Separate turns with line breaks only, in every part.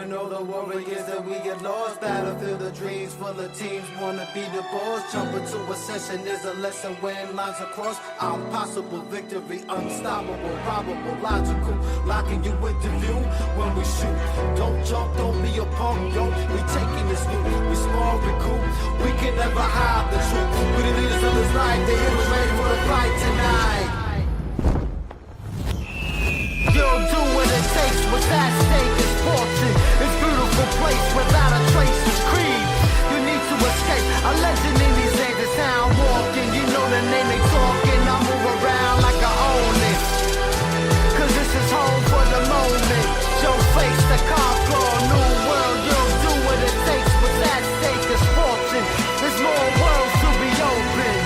when all the warriors that we get lost. Battlefield of dreams full of teams wanna be the boss. Jump into a session is a lesson when lines are crossed. I'm possible, victory unstoppable, probable, logical. Locking you into view when we shoot. Don't jump, don't be a punk, yo. We taking this loot, we small, we cool. We can never hide the truth. We the leaders of this life, the heroes ready for the fight tonight. You'll do what it takes, what's at stake is fortune. This beautiful place without a trace is creed. You need to escape, a legend in these days is how I'm walking. You know the name they talking, I move around like I own it. Cause this is home for the moment. Show face the conquer a new world. You'll do what it takes, what's at stake is fortune. There's more worlds to be open.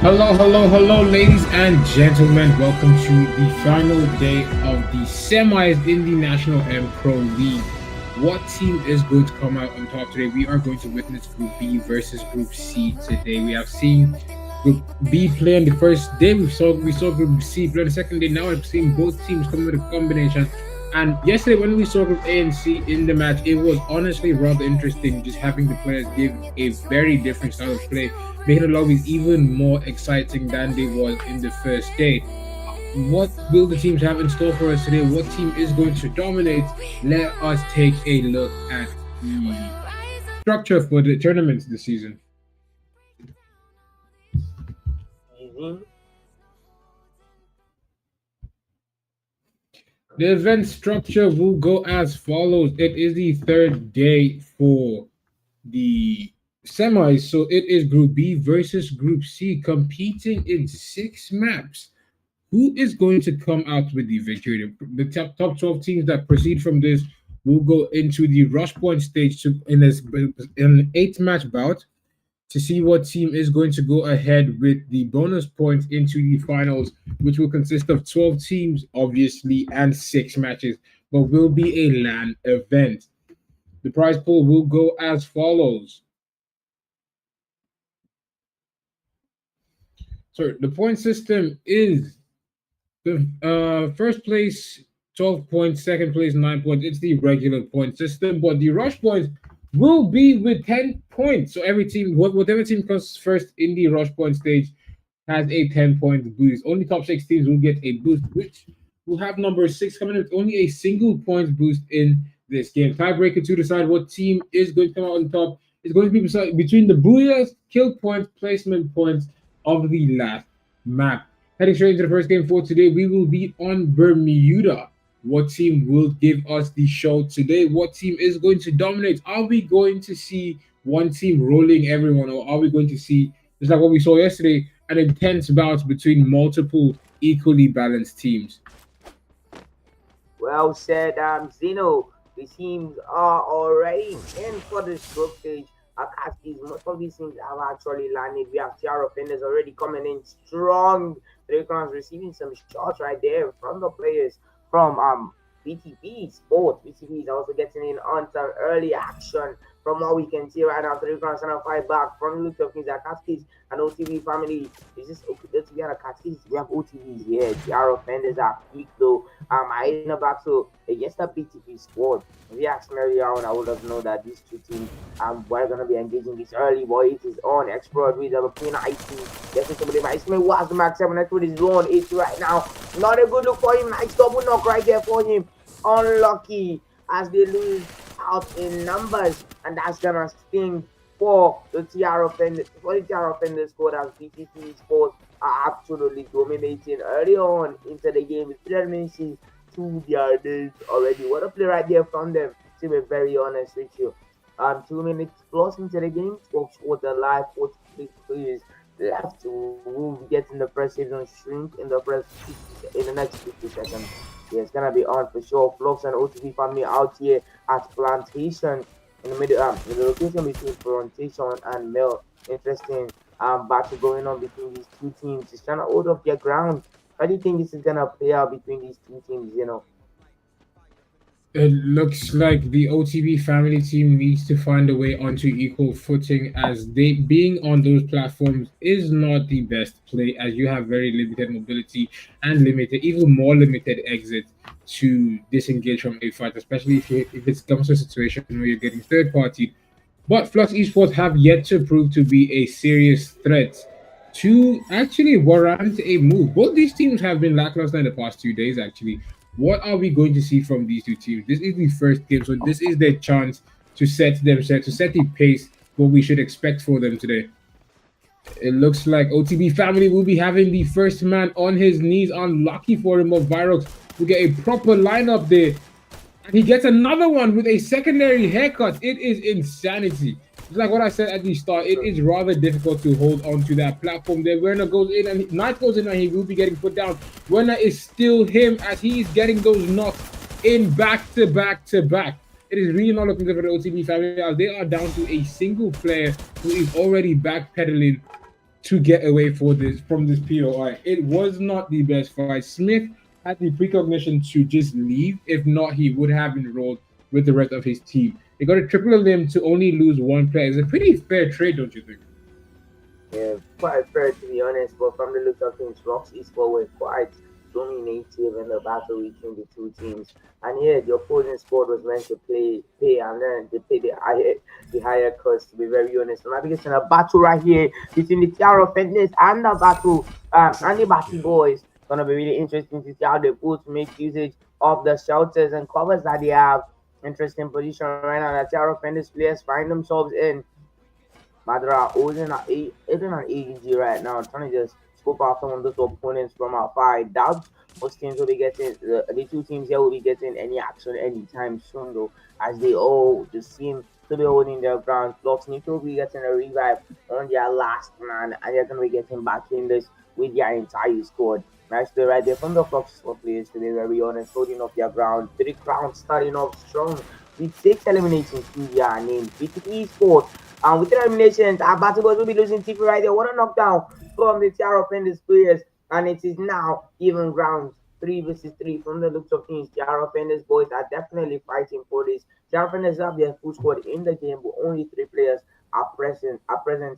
Hello, ladies and gentlemen. Welcome to the final day of the semis in the National and Pro League. What team is going to come out on top today? We are going to witness Group B versus Group C today. We have seen Group B play on the first day. We saw Group C play on the second day. Now I've seen both teams come with a combination. And yesterday, when we saw Group A and C in the match, it was honestly rather interesting just having the players give a very different style of play, making the lobbies even more exciting than they was in the first day. What will the teams have in store for us today? What team is going to dominate? Let us take a look at the structure for the tournaments this season. The event structure will go as follows. It is the third day for the semis. So it is Group B versus Group C, competing in 6 maps. Who is going to come out with the victory? The top 12 teams that proceed from this will go into the rush point stage in an 8 match bout to see what team is going to go ahead with the bonus points into the finals, which will consist of 12 teams, obviously, and 6 matches, but will be a LAN event. The prize pool will go as follows. So the point system is the first place 12 points, second place 9 points. It's the regular point system, but the rush points will be with 10 points. So every team, whatever team comes first in the rush point stage, has a 10 point boost. Only top 6 teams will get a boost, which will have number 6 coming in with only a single point boost in this game. Tiebreaker to decide what team is going to come out on top is going to be between the Booyahs, kill points, placement points of the last map. Heading straight into the first game for today, we will be on Bermuda. What team will give us the show today? What team is going to dominate? Are we going to see one team rolling everyone, or are we going to see, just like what we saw yesterday, an intense bout between multiple equally balanced teams?
Well said, Zeno. The teams are already in for this group stage. Akatis, most of these teams have actually landed. We have Tiara Fenders already coming in strong. Dracons receiving some shots right there from the players from BTB Sports. BTB is also getting in on some early action from what we can see right now. Dracons trying to fight back from the look of things. Akatis and OTV family. Is this OTV and Akatis? We have OTVs here. Tiara Fenders are peak though. I know back to against the BTP squad. If you asked me earlier on, I would have known that these two teams were gonna be engaging this early, boy. It is on. Explode with the Queen IT. Getting somebody by Ismail was the max 7 with his zone 8 right now. Not a good look for him. Nice double knock right there for him. Unlucky as they lose out in numbers, and that's gonna sting for the TR offenders. For the TR offenders squad as BTP Sports are absolutely dominating early on into the game with 3 minutes to their days already. What a play right there from them, to be very honest with you. 2 minutes plus into the game, folks, with the live 43 players left to will be getting the first season shrink in the first 50, in the next 50 seconds. Yeah, it's gonna be on for sure. Flux and OTV family out here at Plantation in the middle, in the location between Plantation and Mill. Interesting battle going on between these two teams. Just trying to hold up their ground. How do you think this is gonna play out between these two teams? You know.
It looks like the OTB family team needs to find a way onto equal footing, as they being on those platforms is not the best play, as you have very limited mobility and limited, even more limited exit to disengage from a fight, especially if it comes to a situation where you're getting third party. But Flux Esports have yet to prove to be a serious threat to actually warrant a move. Both these teams have been lackluster in the past 2 days, actually. What are we going to see from these two teams? This is the first game, so this is their chance to set themselves, to set the pace, what we should expect for them today. It looks like OTB family will be having the first man on his knees. Unlucky for him of Virox to get a proper lineup there. And he gets another one with a secondary haircut. It is insanity. It's like what I said at the start. It is rather difficult to hold on to that platform there. Werner goes in and Knight goes in and he will be getting put down. Werner is still him as he's getting those knocks in back to back to back. It is really not looking good for the OTB family as they are down to a single player who is already backpedaling to get away from this POI. It was not the best fight. Smith had the precognition to just leave. If not, he would have enrolled with the rest of his team. They got a triple of them to only lose one player. It's a pretty fair trade, don't you think?
Yeah, quite fair to be honest, but from the look of things, Rocks Esports were quite dominative in the battle between the two teams. And yeah, the opposing squad was meant to pay and then they pay the higher cost, to be very honest. And I think it's in a battle right here between the Tiara Fitness and the battle and the Battle Boys. Gonna be really interesting to see how they both make usage of the shelters and covers that they have. Interesting position right now. The Tiara Fitness players find themselves in. Madra holding an AEG right now, trying to just scope out some of those opponents from outside. I doubt most teams will be getting the two teams here will be getting any action anytime soon though, as they all just seem to be holding their ground. Flux need to be getting a revive on their last man, and they're gonna be getting back in this with their entire squad. Nicely right there from the Flux squad players, to be very honest, holding up their ground. Three crowns starting off strong with 6 eliminations to their name. BTP Sports, and with 3 eliminations, our battle boys will be losing TP right there. What a knockdown from the Tiara Offenders players, and it is now even grounds. 3 versus 3 from the looks of things. Tiara Offenders boys are definitely fighting for this. Tiara Offenders have their full squad in the game, but only 3 players are present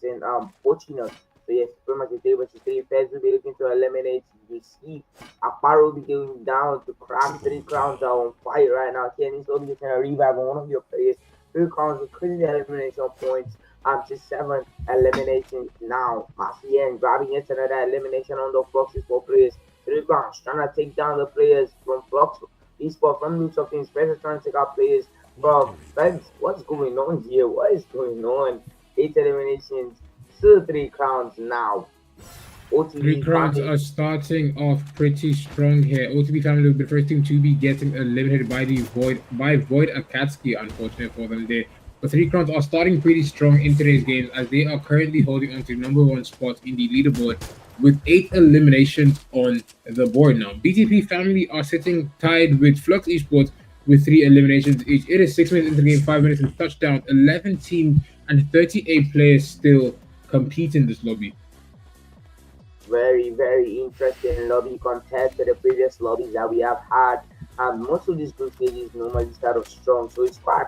in Pochinos. So yes, pretty much a 3 versus 3. Feds will be looking to eliminate. You see Aparo will be going down to crack. 3 crowns are on fire right now. Kenny's will be getting a revive on one of your players. 3 crowns will clean the elimination points to 7 eliminations now. Marcien grabbing yet another elimination on the Foxes for players. 3 crowns trying to take down the players from Fox. Esport from looks of things. Special trying to take out players from Feds. What's going on here? What is going on? 8 eliminations. Still 3 crowns now.
Three
OTV
crowns
family.
are starting off pretty strong here. OTB family will be the first team to be getting eliminated by the Void Akatsuki, unfortunate for them there. But Three Crowns are starting pretty strong in today's games as they are currently holding on to #1 spot in the leaderboard with 8 eliminations on the board now. BTP family are sitting tied with Flux Esports with 3 eliminations each. It is 6 minutes into the game, 5 minutes in touchdown, 11 teams and 38 players still compete in this lobby.
Very, very interesting lobby compared to the previous lobbies that we have had. Most of these group stages normally start off strong, so it's quite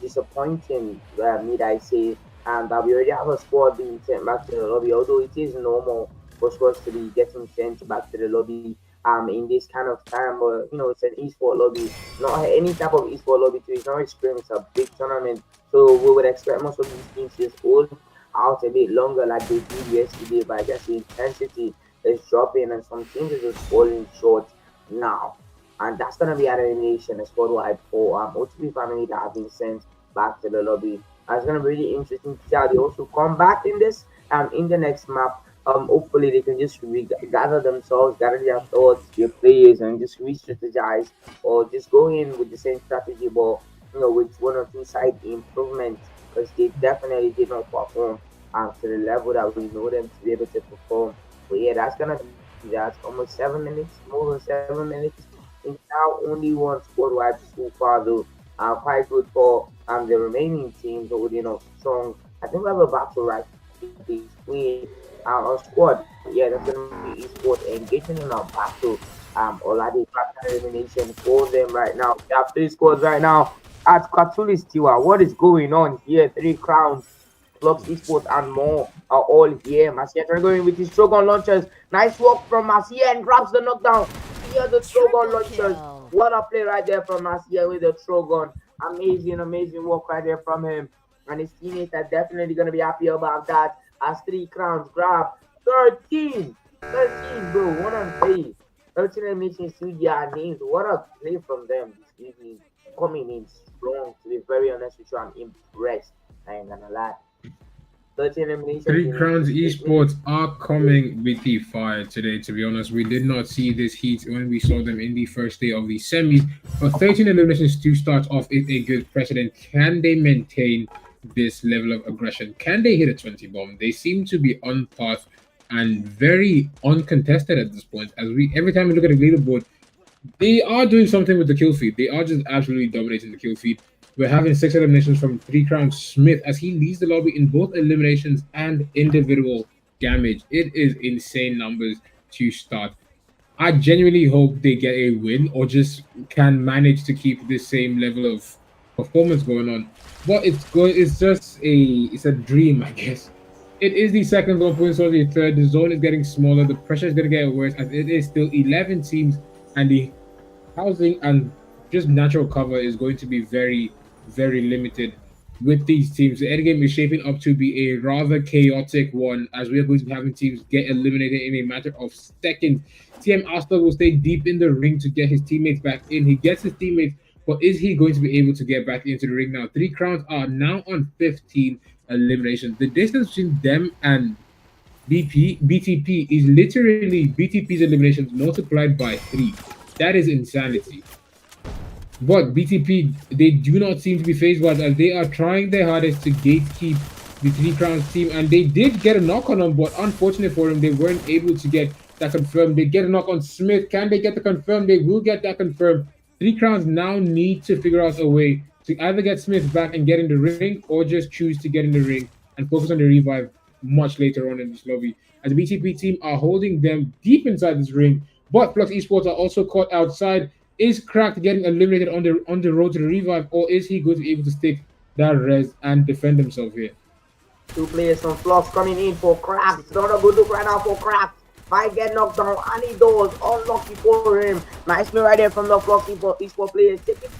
disappointing, need I say, that we already have a squad being sent back to the lobby. Although it is normal for squads to be getting sent back to the lobby in this kind of time, but it's an esport lobby, not any type of esport lobby too. It's not extreme, it's a big tournament, so we would expect most of these teams to just hold out a bit longer like they did yesterday, but I guess the intensity is dropping and some teams are just falling short now. And that's gonna be an elimination as worldwide for OTP family that have been sent back to the lobby. And it's gonna be really interesting to see how they also come back in this in the next map. Hopefully they can just gather themselves, gather their thoughts, their players, and just re-strategize or just go in with the same strategy, but with 1 or 2 side improvements because they definitely did not perform to the level that we know them to be able to perform. But yeah, that's gonna be that. Almost 7 minutes, more than 7 minutes. It's now only one squad wide so far though. Quite good for the remaining teams holding up strong. I think we have a battle right between our squad. Yeah, that's gonna be esport engaging in a battle. Already battle elimination for them right now. We have 3 squads right now at Katulis Tiwa. What is going on here? 3 crowns, Flux Esports, and more are all here. Marcien going with his Shogun launchers. Nice work from Marcien, grabs the knockdown. Here the Shogun launchers. What a play right there from Marcien with the Shogun. Amazing, amazing work right there from him. And his teammates are definitely going to be happy about that. As 3 crowns grab 13. 13, bro. What a play. 13 eliminations to their names. What a play from them this evening. Coming in strong, to be very honest with you. I'm impressed. I ain't gonna lie. 13 eliminations.
Three Crowns Esports are coming with the fire today, to be honest. We did not see this heat when we saw them in the first day of the semis, but 13 eliminations to start off is a good precedent. Can they maintain this level of aggression? Can they hit a 20 bomb? They seem to be on path and very uncontested at this point. As we every time we look at the leaderboard, they are doing something with the kill feed. They are just absolutely dominating the kill feed. We're having 6 eliminations from 3 crowns Smith as he leads the lobby in both eliminations and individual damage. It is insane numbers to start. I genuinely hope they get a win or just can manage to keep this same level of performance going on. But it's just it's a dream, I guess. It is the second zone, points on the third. The zone is getting smaller. The pressure is going to get worse as it is still 11 teams, and the housing and just natural cover is going to be very, very limited with these teams. The end game is shaping up to be a rather chaotic one as we are going to be having teams get eliminated in a matter of seconds. TM Asta will stay deep in the ring to get his teammates back in. He gets his teammates, but is he going to be able to get back into the ring now? 3 crowns are now on 15 eliminations. The distance between them and BTP is literally BTP's eliminations multiplied by 3. That is insanity. But BTP, they do not seem to be phased by it, as they are trying their hardest to gatekeep the Three Crowns team. And they did get a knock on them, but unfortunate for them, they weren't able to get that confirmed. They get a knock on Smith. Can they get the confirmed? They will get that confirmed. Three Crowns now need to figure out a way to either get Smith back and get in the ring, or just choose to get in the ring and focus on the revive much later on in this lobby. As the BTP team are holding them deep inside this ring, but Flux Esports are also caught outside. Is Cracked getting eliminated on the road to the revive, or is he going to be able to stick that res and defend himself here?
Two players from Flux coming in for Crack. It's not a good look right now for Crack. Might get knocked down, and he does. Unlucky for him. Nice play right there from the Flux Esports players. Taking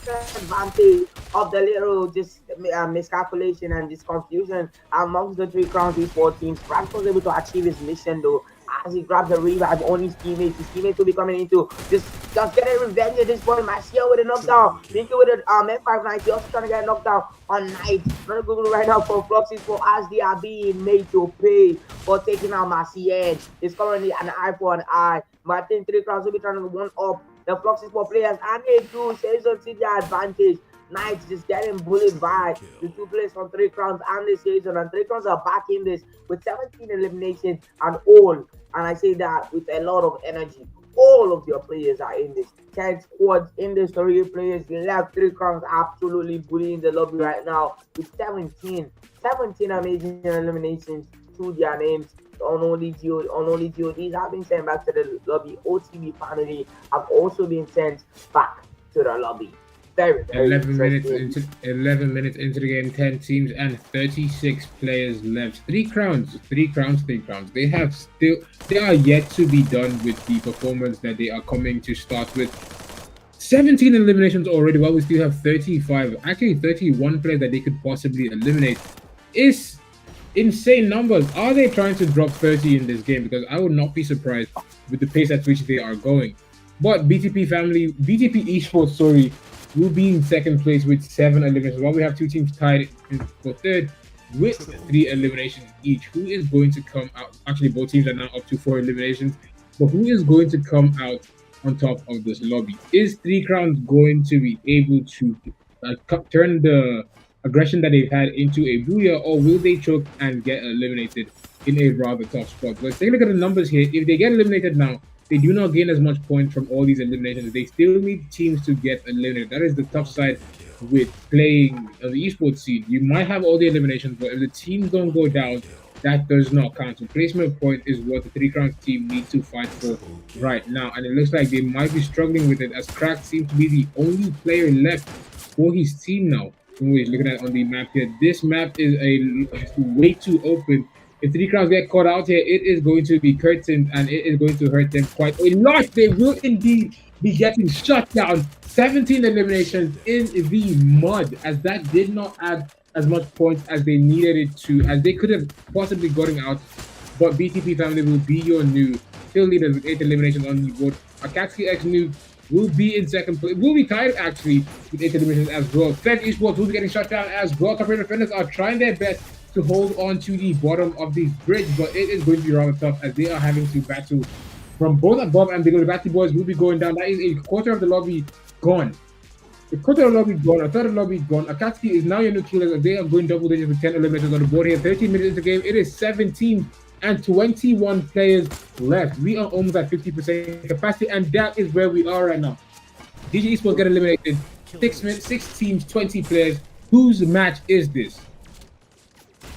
advantage of the little just miscalculation and this confusion amongst the Three Crowns Esports teams. Crack was able to achieve his mission though, as he grabs a revive on his teammates. His teammates will be coming into just getting revenge at this point. Marcia with a knockdown. Pinky with an F590 also trying to get a knockdown on Knight. Not good right now for Fluxy for as they are being made to pay for taking out Marcia. It's currently an eye for an eye. But I think Three Crowns will be trying to one up the Fluxy for players, and they do says on see their advantage. Knights just getting bullied by the two players from Three Crowns and the season, and Three Crowns are back in this with 17 eliminations and all. And I say that with a lot of energy. All of your players are in this. 10 squads in this, 3 players left. Three Crowns absolutely bullying the lobby right now with 17 amazing eliminations to their names. Unholy GODs have been sent back to the lobby. OTB family have also been sent back to the lobby. Very
11 minutes into the game, 10 teams and 36 players left. Three crowns. They are yet to be done with the performance that they are coming to start with. 17 eliminations already, while we still have 35, actually 31 players that they could possibly eliminate. Is insane numbers. Are they trying to drop 30 in this game? Because I would not be surprised with the pace at which they are going. But BTP Esports, will be in second place with 7 eliminations, while we have 2 teams tied for third with 3 eliminations each. Who is going to come out? Actually, both teams are now up to 4 eliminations. But who is going to come out on top of this lobby? Is Three Crowns going to be able to turn the aggression that they've had into a booyah, or will they choke and get eliminated in a rather tough spot? Let's take a look at the numbers here. If they get eliminated now, they do not gain as much points from all these eliminations. They still need teams to get eliminated. That is the tough side with playing on the esports scene. You might have all the eliminations, but if the teams don't go down, that does not count. So placement point is what the Three Crowns team needs to fight for right now. And it looks like they might be struggling with it, as Crack seems to be the only player left for his team now. When we're looking at on the map here, this map is way too open. If Three Crowns get caught out here, it is going to be curtained, and it is going to hurt them quite a lot. They will indeed be getting shut down. 17 eliminations in the mud, as that did not add as much points as they needed it to, as they could have possibly gotten out. But BTP family will be your new still leaders with 8 eliminations on the board. Akatsuki X New will be in second place. Will be tied actually with 8 eliminations as well. Fed Esports will be getting shut down as well. Corporate defenders are trying their best to hold on to the bottom of the bridge, but it is going to be rather tough, as they are having to battle from both above and below. The Batty Boys will be going down. That is a quarter of the lobby gone. A quarter of the lobby gone, a third of the lobby gone. Akatsuki is now your new killers, as they are going double digits with 10 eliminations on the board here. 13 minutes into the game. It is 17 and 21 players left. We are almost at 50% capacity, and that is where we are right now. DG Esports get eliminated. 6 teams, 20 players. Whose match is this?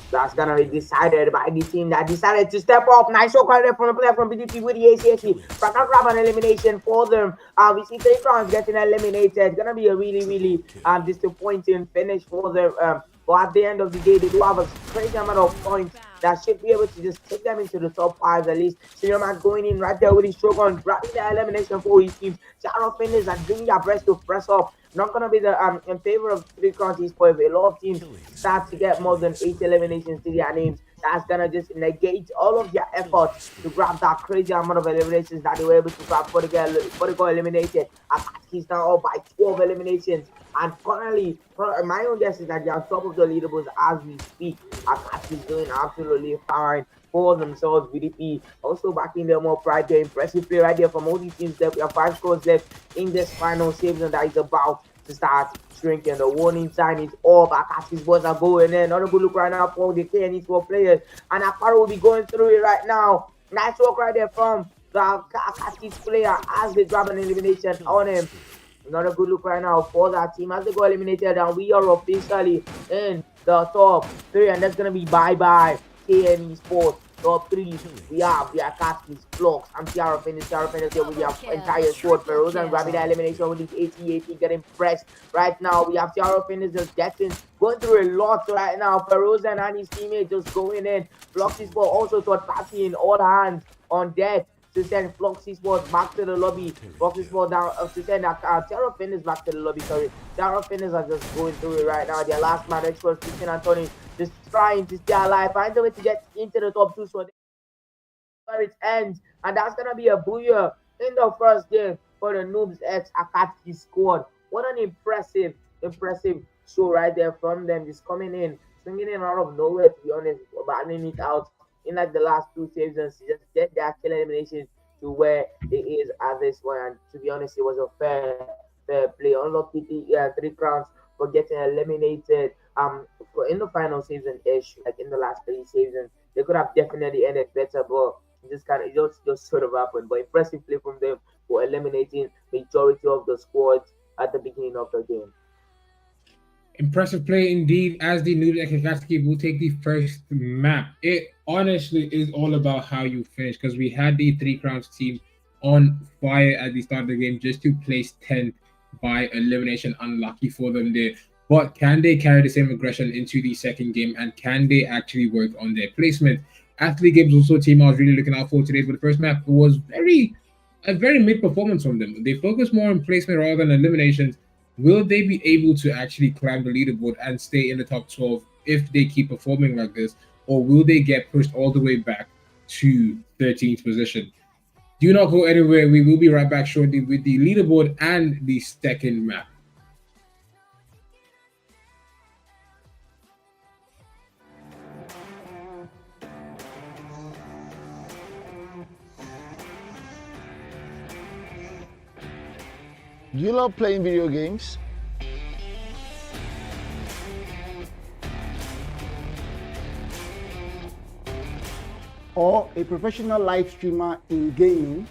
That's gonna be decided by the team that decided to step up. Nice shot right there from the player from BDP with the ACSC. But not grab an elimination for them. We see Three Crowns getting eliminated. Gonna be a really disappointing finish for them. But at the end of the day, they do have a crazy amount of points that should be able to just take them into the top 5 at least. Senior Man going in right there with his Shogun, grabbing the elimination for his teams. Shadow Finish are doing their best to press up. Not gonna be the in favor of Three Crowns Esports. A lot of teams start to get more than 8 eliminations to their names. That's gonna just negate all of their efforts to grab that crazy amount of eliminations that they were able to grab before they got eliminated. Akatsuki's now up by 12 eliminations. And currently, my own guess is that they're on top of the leaderboards as we speak. Akatsuki's doing absolutely fine for themselves. BDP also backing them up right there. Impressive play right there from all these teams left. We have 5 scores left in this final season that is about to start shrinking. The warning sign is up. Akatsi's boys are going in. Not a good look right now for the KNE4 players. And Akaro will be going through it right now. Nice work right there from the Akatsi's player as they grab an elimination on him. Not a good look right now for that team as they go eliminated, and we are officially in the top 3, and that's gonna be bye-bye KME Sports. Top 3, we have the Akatsuki's Flux and Tiara Finish here with the entire squad. Feroz and grabbing the elimination with his 80 getting pressed right now. We have Tiara Finish just going through a lot right now. Feroz and his teammate just going in. Fluxy Sport also thought passing all hands on deck to send Floxy Sport back to the lobby. Floxy Sport down to send Terra Fitness back to the lobby. Sorry, Terra Fitness are just going through it right now. Their last man, Express Christian Anthony, just trying to stay alive, find a way to get into the top 2 so where it ends, and that's gonna be a booyah in the first game for the Noobs X Akatsuki squad. What an impressive show right there from them, just coming in, swinging in out of nowhere, to be honest, battling it out in like the last 2 seasons, just get the actual elimination to where it is at this one. And to be honest, it was a fair play. Unlucky 3 crowns for getting eliminated for in the final season ish, like in the last 3 seasons. They could have definitely ended better, but it just sort of happened. But impressive play from them for eliminating majority of the squads at the beginning of the game.
Impressive play indeed, as the New Akatsuki will take the first map. It honestly is all about how you finish, because we had the 3 Crowns team on fire at the start of the game just to place 10th by elimination. Unlucky for them there. But can they carry the same aggression into the second game, and can they actually work on their placement? Athlete Games also a team I was really looking out for today. For the first map, it was a very mid performance from them. They focus more on placement rather than eliminations. Will they be able to actually climb the leaderboard and stay in the top 12 if they keep performing like this? Or will they get pushed all the way back to 13th position? Do not go anywhere. We will be right back shortly with the leaderboard and the second map.
Do you love playing video games?
Or a professional live streamer in gaming?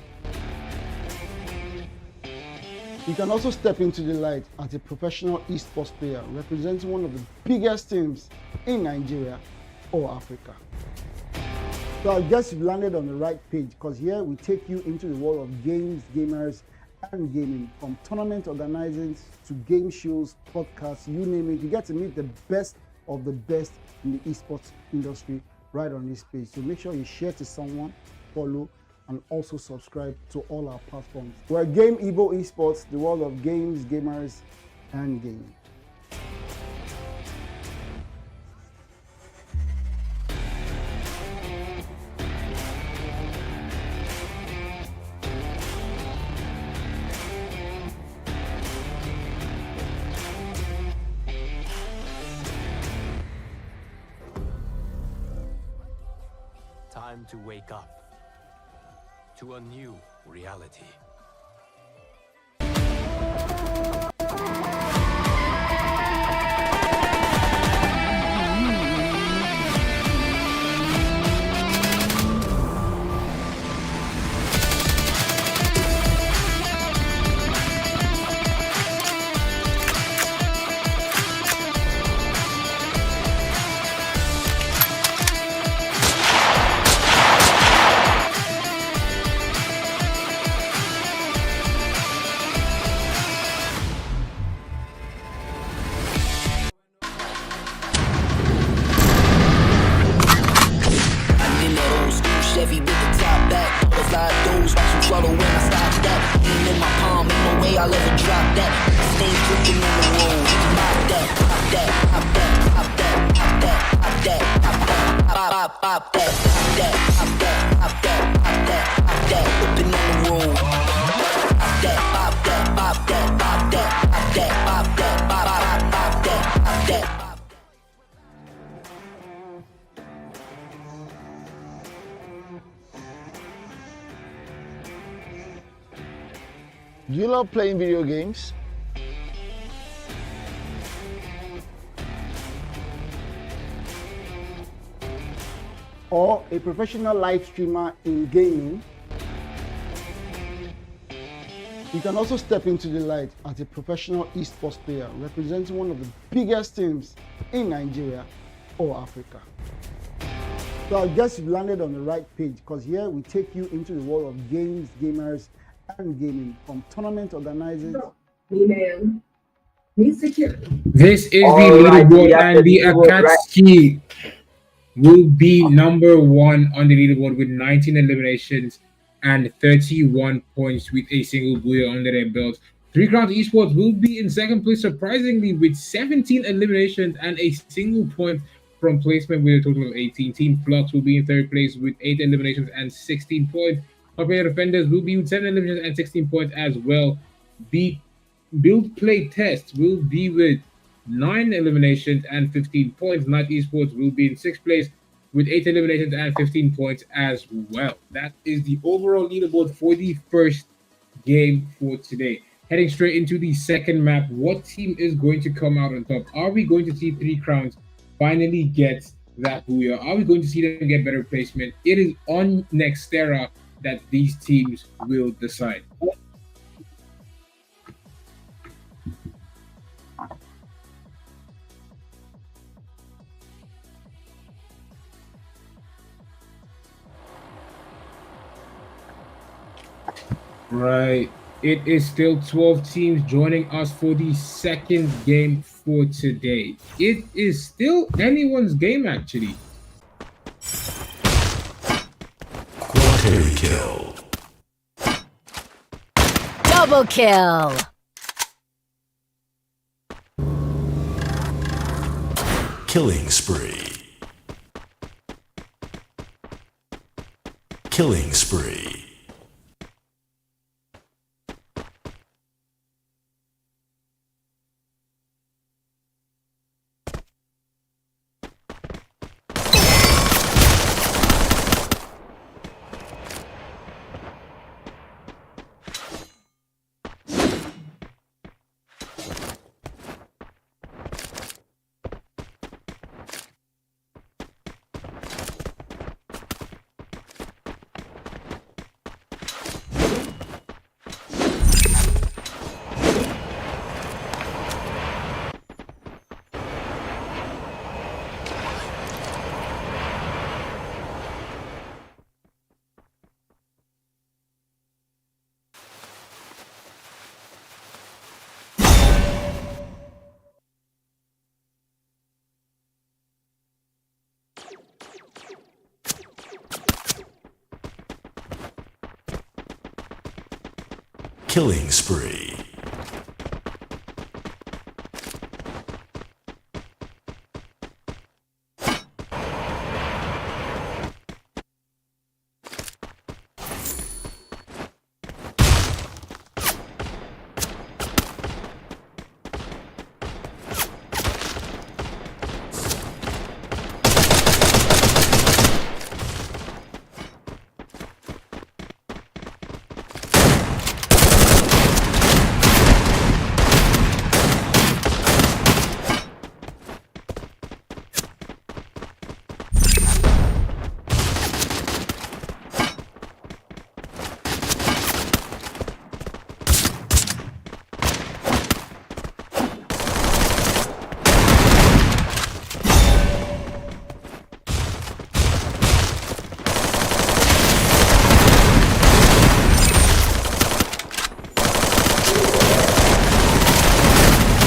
You can also step into the light as a professional esports player representing one of the biggest teams in Nigeria or Africa. So I guess you've landed on the right page, because here we take you into the world of games, gamers, and gaming, from tournament organizing to game shows, podcasts, you name it. You get to meet the best of the best in the esports industry right on this page. So make sure you share to someone, follow, and also subscribe to all our platforms. We're Game Evo Esports, the world of games, gamers, and gaming.
Time to wake up to a new reality.
Chevy with the top back, butterfly doors, watch them trouble when I stop that. Aim in my palm, ain't no way I'll ever drop that. Stay cooking on the road, pop that, pop that, pop that, pop that, pop that, pop that, pop that, pop, pop that, pop that, pop that, pop that, pop that, pop that, whipping on the road. Pop that, pop that, pop that, pop that, pop that, pop that, pop, pop, pop that, pop that.
Do you love playing video games?
Or a professional live streamer in gaming? You can also step into the light as a professional esports player representing one of the biggest teams in Nigeria or Africa. So I guess you've landed on the right page, because here we take you into the world of games, gamers, and gaming, from tournament organizers.
This is the
Alright, we
leaderboard,
have
and
the
the
leaderboard, right?
Akatsuki will be number 1 on the leaderboard with 19 eliminations and 31 points with a single Booyah under their belt. Three Crowns Esports will be in second place, surprisingly, with 17 eliminations and a single point from placement with a total of 18. Team Flux will be in third place with 8 eliminations and 16 points. Operator Defenders will be with 7 eliminations and 16 points as well. Build Play Test will be with 9 eliminations and 15 points. Night Esports will be in 6th place with 8 eliminations and 15 points as well. That is the overall leaderboard for the first game for today. Heading straight into the second map, what team is going to come out on top? Are we going to see Three Crowns finally get that Booyah? Are we going to see them get better placement? It is on Nextera that these teams will decide. Right. It is still 12 teams joining us for the second game for today. It is still anyone's game, actually.
Quadry kill.
Double kill.
Killing spree. Killing spree. Killing spree.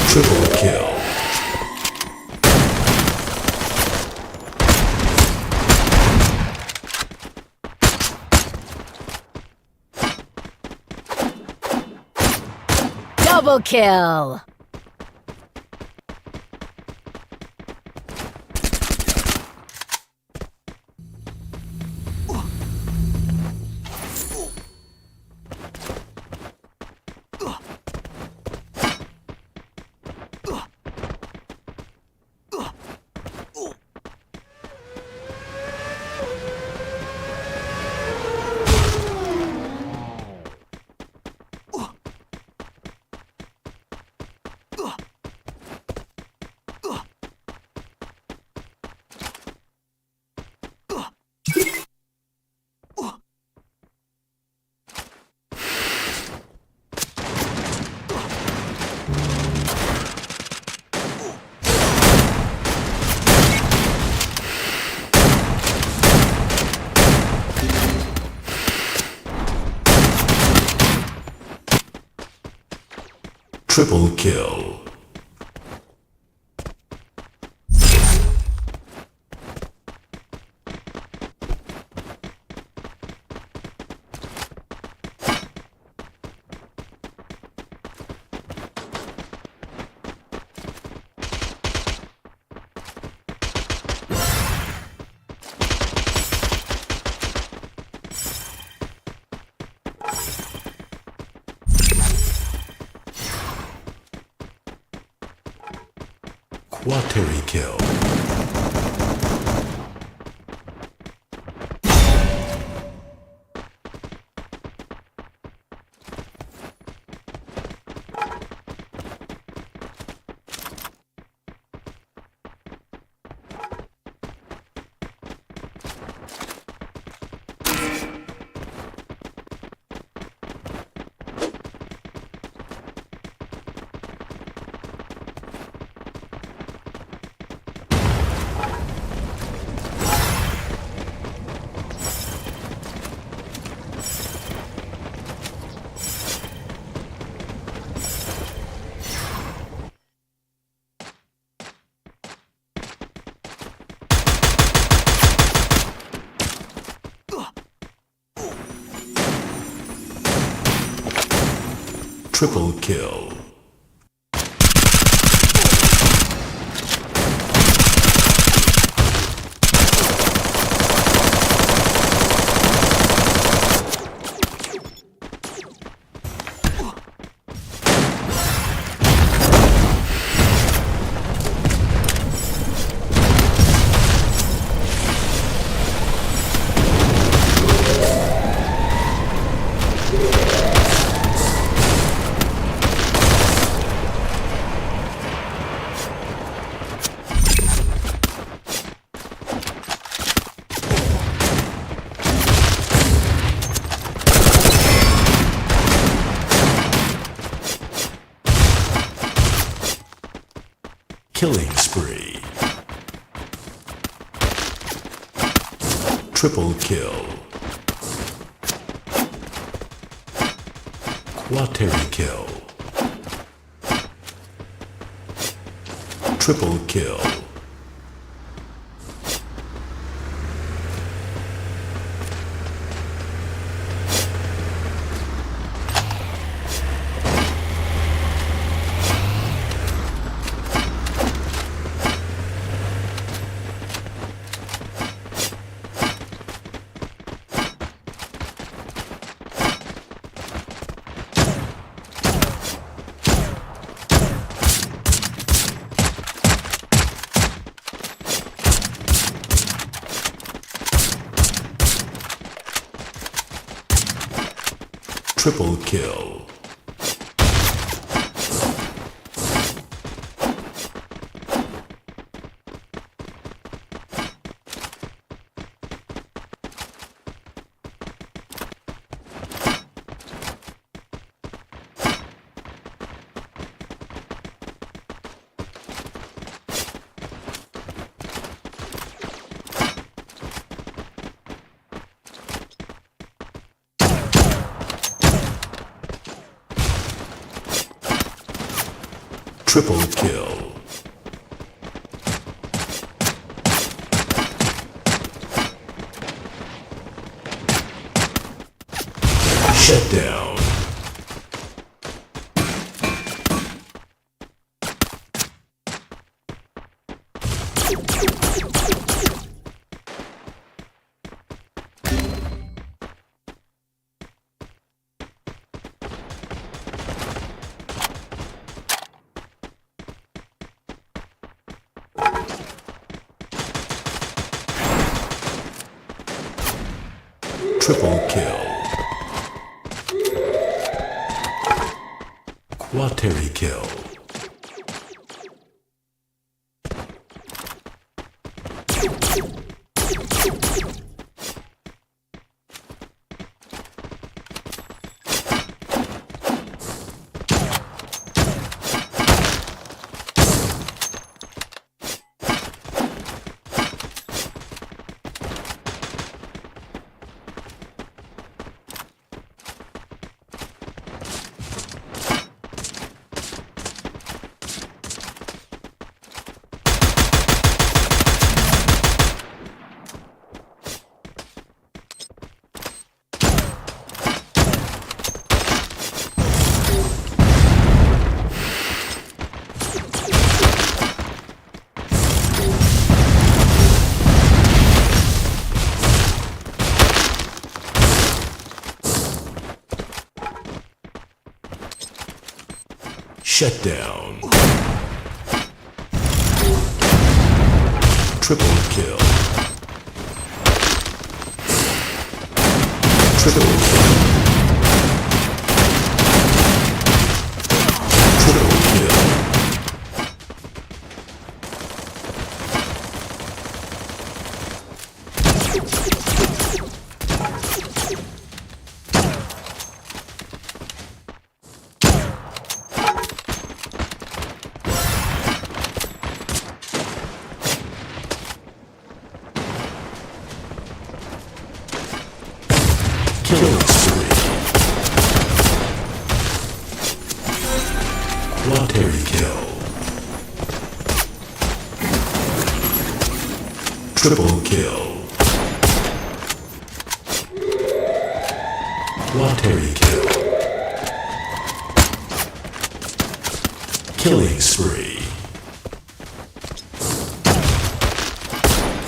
Triple kill.
Double kill.
Triple kill. Quateri kill. Triple kill. Killing spree. Triple kill. Quateri kill. Triple kill. Triple kill. Triple kill. Shut down. Triple kill. Quateri kill. Shut down. Triple kill. Triple kill. Triple kill. Killing spree. Quaternary kill. Triple kill. Quaternary kill. Killing spree.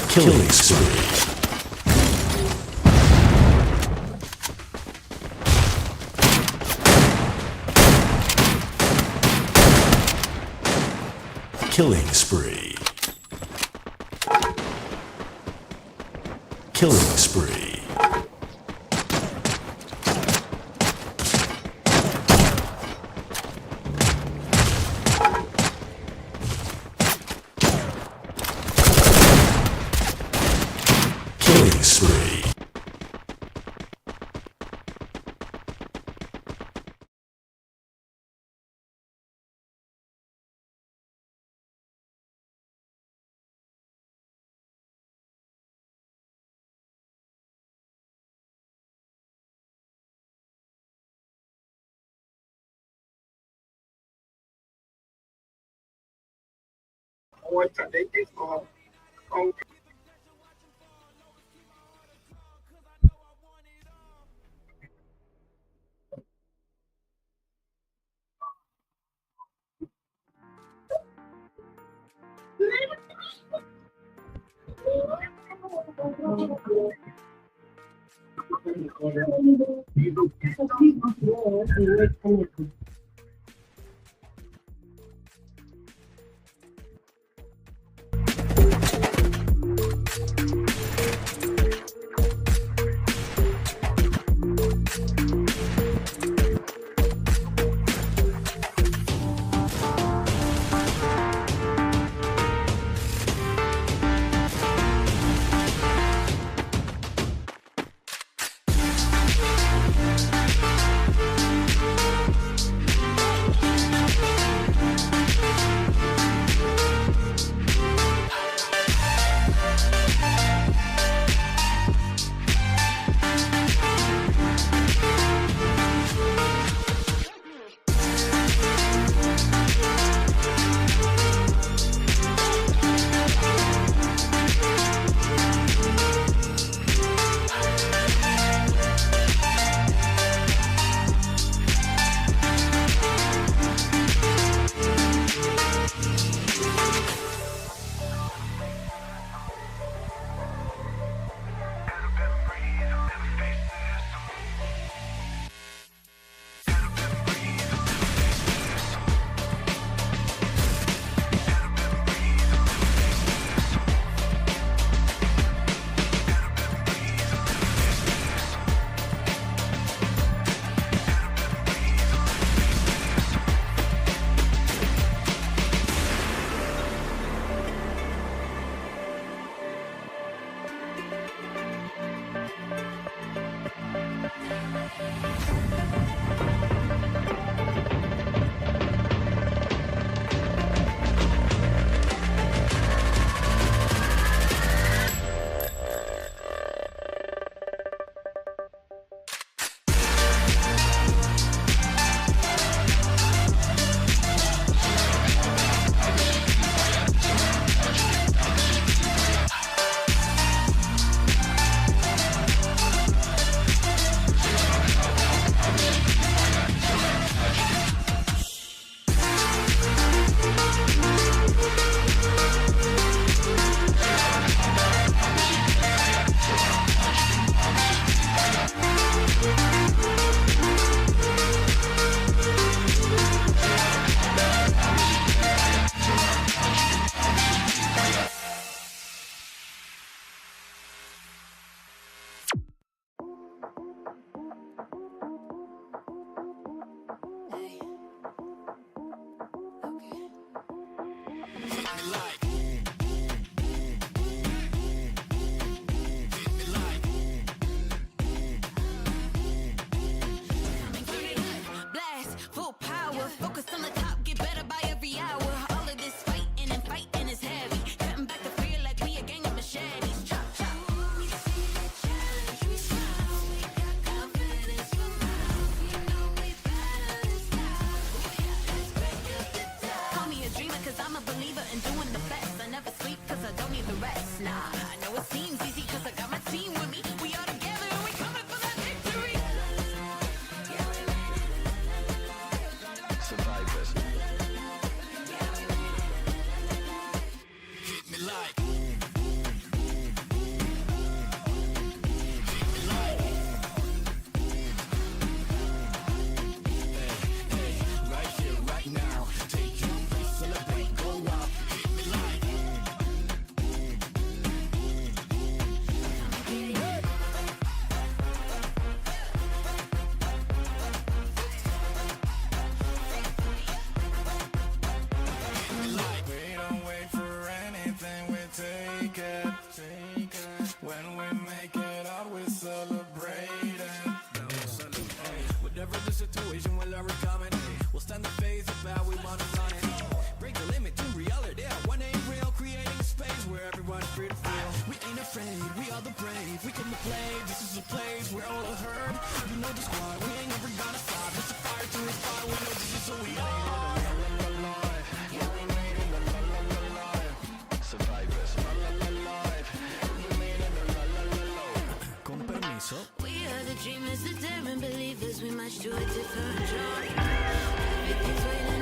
Killing spree. Killing spree. Killing spree. Killing spree.
where we're coming. We'll stand the phase about we want to run it. Break the limit to reality. One ain't real, creating a space where everyone's free to feel. We ain't afraid, we are the brave. We come to play, this is a place where all are heard. You know the squad, we ain't never gonna stop. It's a fire to the fire, we know this is who we are.
We are the dreamers, the daring believers. We march to a different joy. Everything's waiting.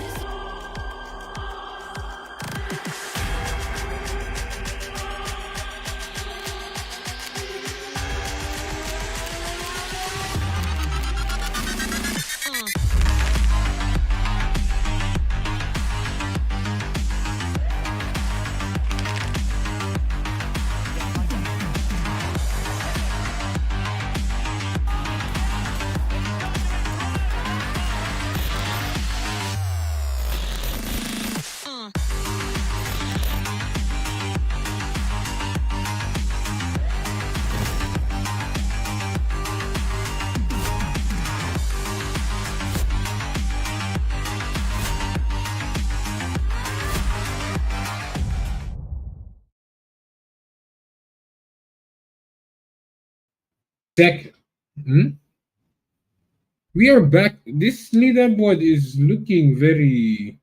We are back. This leaderboard is looking very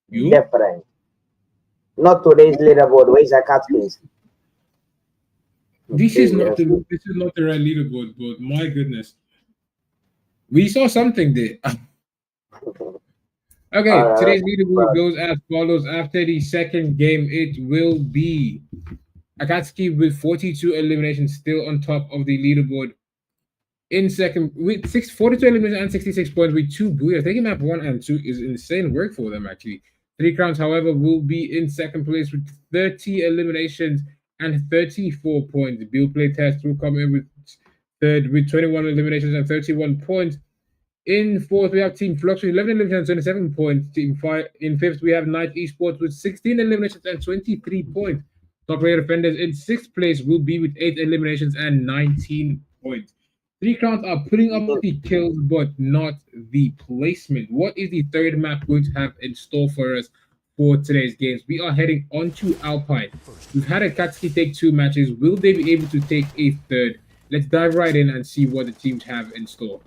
different. Not today's leaderboard. Where's Akatsuki's?
This is not the right leaderboard, but my goodness. We saw something there. Okay, today's leaderboard goes as follows. After the second game, it will be Akatsuki with 42 eliminations still on top of the leaderboard. In second, with 42 eliminations and 66 points with 2 Booyahs. Taking map 1 and 2 is insane work for them, actually. 3 Crowns, however, will be in second place with 30 eliminations and 34 points. Bill Play Test will come in with third with 21 eliminations and 31 points. In fourth, we have Team Flux with 11 eliminations and 27 points. In fifth, we have Night Esports with 16 eliminations and 23 points. Top player defenders in sixth place will be with 8 eliminations and 19 points. 3 Crowns are putting up the kills, but not the placement. What is the third map going to have in store for us for today's games? We are heading on to Alpine. We've had Akatsuki take 2 matches. Will they be able to take a third? Let's dive right in and see what the teams have in store.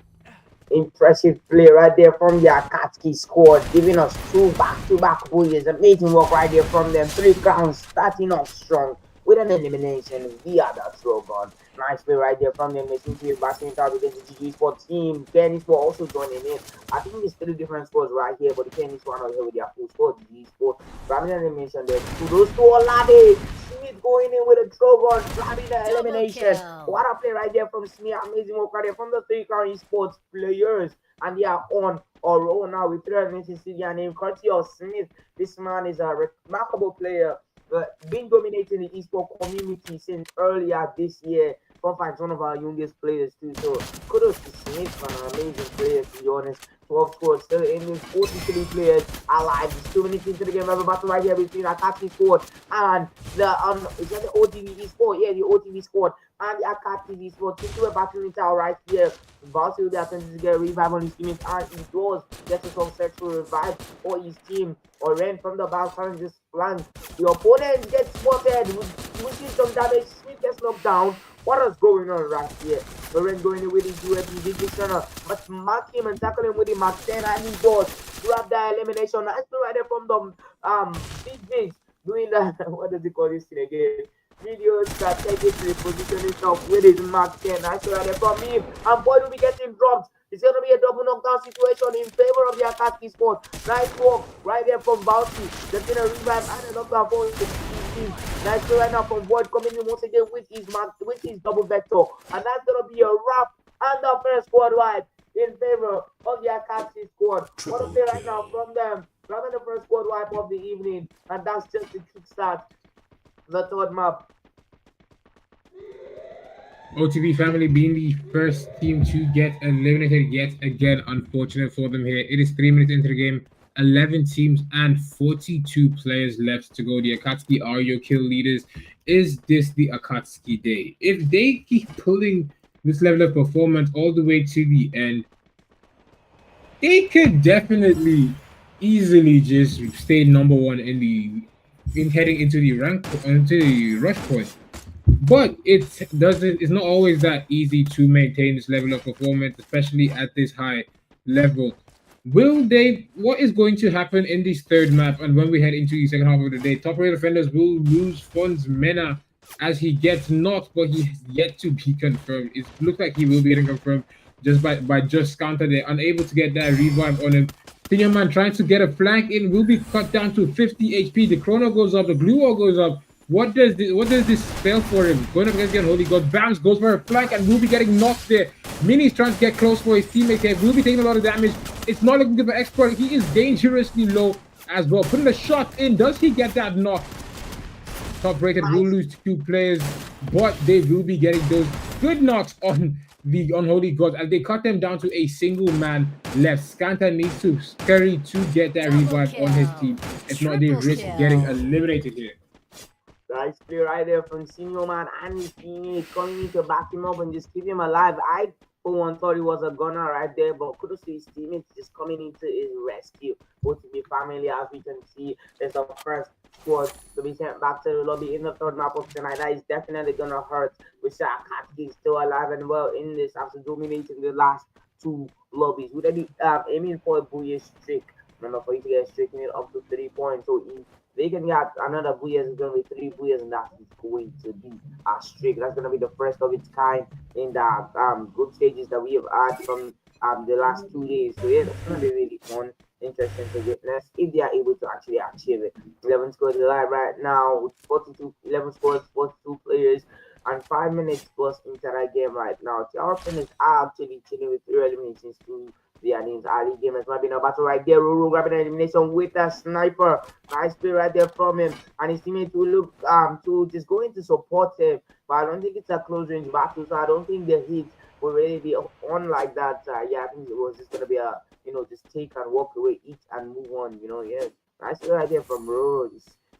Impressive play right there from the Akatsuki squad, giving us 2 back-to-back Booyahs. Amazing work right there from them. 3 Crowns starting off strong with an elimination via the throw gun. Nice play right there from them. They seem to be bashing it out against the GG Sport team. Kenny Sport also joining in. I think there's 3 different scores right here, but the Kenny Sport are not here with their full score. GG Sport grabbing an elimination there. Kudos to Olade. Smith going in with a throw gun, grabbing the elimination. What a play right there from Smith. Amazing work right there from the 3 Crown Esports players. And they are on a roll now with 3 eliminations to their name. Courtesy of Smith. This man is a remarkable player. Been dominating the esports community since earlier this year. Confines one of our youngest players too. So kudos to Smith, an amazing player to be honest. 12 scores still in this, 43 players alive. There's 2 minutes into the game. We have a battle right here between Akatsuki squad and the is that the OTV squad? Yeah, the OTV squad and the Akatsuki squad. Since we're battling it out right here, Bouncy will be attempting to get a revive on his teammates, and he does get a successful revive for his team. Or ran from the back and just flank. The opponent gets spotted, which is some damage. Smith gets knocked down. What is going on right here? Loren going in with his UFP, Big Center, but mark him and tackle him with the Mark 10, and he does grab the elimination. Nice play right there from the Big Bigs doing that. What does he call this thing again? Video strategically position himself with his Mark 10. Nice play right there from him, and boy, will be getting dropped. It's going to be a double knockdown situation in favor of the Akatsuki squad. Nice work right there from Bouncy. There's been a revive and a knockdown for the team. Nice play right now from Void coming in once again with his double vector. And that's going to be a wrap and the first squad wipe in favor of the Akatsuki squad. What a play right now from them. Grabbing the first squad wipe of the evening. And that's just the kickstart. The third map.
OTV family being the first team to get eliminated yet again. Unfortunate for them here. It is 3 minutes into the game. 11 teams and 42 players left to go. The Akatsuki are your kill leaders. Is this the Akatsuki day? If they keep pulling this level of performance all the way to the end, They could definitely easily just stay number one in heading into the rank into the rush point. But it's not always that easy to maintain this level of performance, especially at this high level. Will they? What is going to happen in this third map, and when we head into the second half of the day? Top rated defenders will lose Funds Mena as he gets knocked, but he has yet to be confirmed. It looks like he will be getting confirmed just by just counter. They're unable to get that revive on him. Senior man trying to get a flank in will be cut down to 50 HP. The chrono goes up, the glue wall goes up. What does this spell for him? Going up against the Unholy God. Bams goes for a flank and will be getting knocked there. Mini's trying to get close for his teammates here. Will be taking a lot of damage. It's not looking good for Expert. He is dangerously low as well. Putting a shot in. Does he get that knock? Top rated will lose 2 players, but they will be getting those good knocks on the Unholy Gods as they cut them down to a single man left. Skanta needs to scurry to get that revive on his team. If not, they risk getting eliminated here.
Nice play right there from Senior Man and his teammate coming in to back him up and just keep him alive. I, for one, thought he was a gunner right there, but kudos to his teammates just coming into his rescue. Both to be family, as we can see, there's the first squad to be sent back to the lobby in the third map of tonight. That is definitely gonna hurt. We see Akatsuki still alive and well in this after dominating the last 2 lobbies. Would they be aiming for a bullish streak? Remember, for you to get streaking it up to 3 points. So they can get another booyahs, it's going to be 3 booyahs, and that is going to be a streak. That's going to be the first of its kind in the group stages that we have had from the last 2 days. So yeah, that's going to be really fun, interesting to witness if they are able to actually achieve it. 11 scores alive right now with 11 scores, 42 players, and 5 minutes plus into that game right now. Our opponents are actually chilling with 3 eliminations to their names. Ali Gamers might be in a battle right there. Ruru grabbing an elimination with a sniper. Nice play right there from him. And his teammate will look to just go into support him. But I don't think it's a close range battle, so I don't think the hit will really be on like that. Yeah, I think it was just gonna be a just take and walk away, eat and move on. Yeah. Nice play right there from Ruru.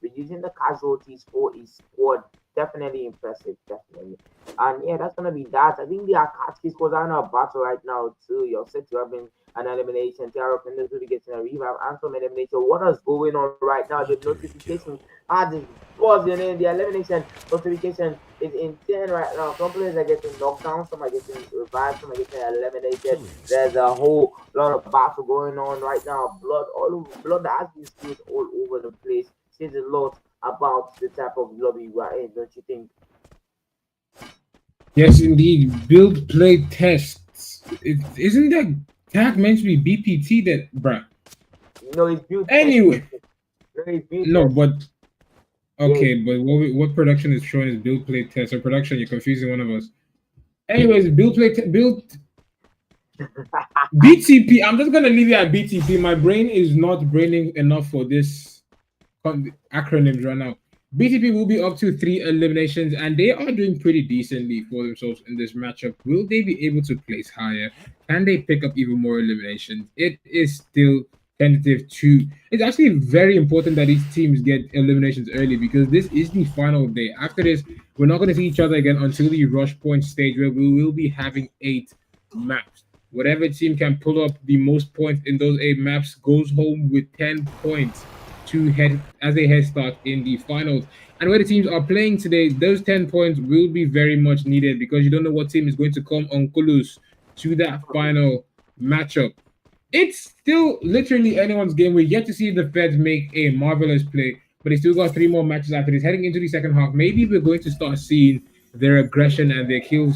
Reducing the casualties for his squad. Definitely impressive, definitely. And yeah, that's gonna be that. I think the Akatsuki scores are in a battle right now too. You're set to have been an elimination. Tiara Penders will be getting a revive and some elimination. What is going on right now? The notifications are just buzzing in. The elimination notification is insane right now. Some players are getting knocked down, some are getting revived, some are getting eliminated. There's a whole lot of battle going on right now. Blood all over, blood that has been spilled all over the place. Says a lot about the type of lobby we are in, don't you think?
Yes, indeed. Build play tests. Isn't that tag meant to be BPT? That bruh.
No, it's build.
Anyway.
No, it's build.
No, but okay, but what production is showing is build play test or production? You're confusing one of us. Anyways, build play build BTP. I'm just gonna leave it at BTP. My brain is not braining enough for this acronyms right now. BTP will be up to 3 eliminations, and they are doing pretty decently for themselves in this matchup. Will they be able to place higher? Can they pick up even more eliminations? It is still tentative too. It's actually very important that these teams get eliminations early because this is the final day. After this, we're not going to see each other again until the rush point stage where we will be having 8 maps. Whatever team can pull up the most points in those 8 maps goes home with 10 points to head as a head start in the finals. And where the teams are playing today, those 10 points will be very much needed because you don't know what team is going to come on Kulus to that final matchup. It's still literally anyone's game. We're yet to see the Feds make a marvelous play, but they still got 3 more matches after this. Heading into the second half, maybe we're going to start seeing their aggression and their kill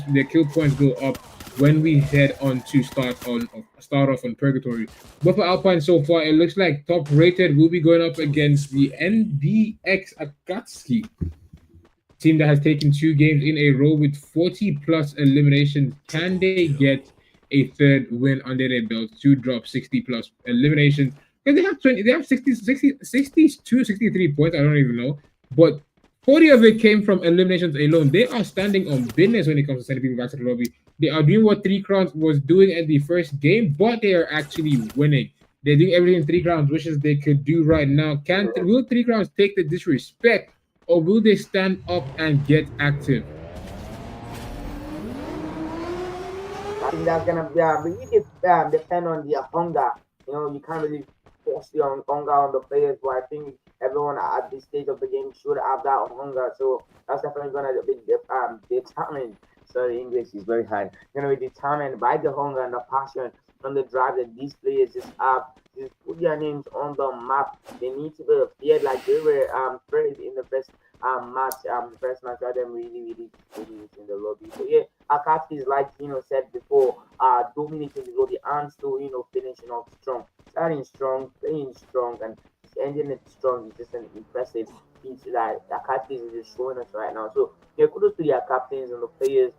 points go up when we head on to start off on Purgatory. But for Alpine so far, it looks like top rated will be going up against the NBX Akatsuki team that has taken 2 games in a row with 40 plus eliminations. Can they get a third win under their belt to drop 60 plus eliminations? Because they have 62, 63 points. I don't even know, but 40 of it came from eliminations alone. They are standing on business when it comes to sending people back to the lobby. They are doing what 3 Crowns was doing at the first game, but they are actually winning. They're doing everything 3 Crowns wishes they could do right now. Will 3 Crowns take the disrespect, or will they stand up and get active?
I think that's gonna really depend on the hunger. You know, you can't really force the hunger on the players, but I think everyone at this stage of the game should have that hunger. So that's definitely gonna be determined. Sorry, English is very hard. Gonna be determined by the hunger and the passion and the drive that these players just have. Just put their names on the map. They need to be feared like they were praised in the first match where them really in the lobby. So yeah, Akatsuki is like said before, dominating the lobby and still finishing off strong, starting strong, playing strong, and just ending it strong. It's just an impressive piece that Akatsuki is just showing us right now. So yeah, kudos to their captains and the players,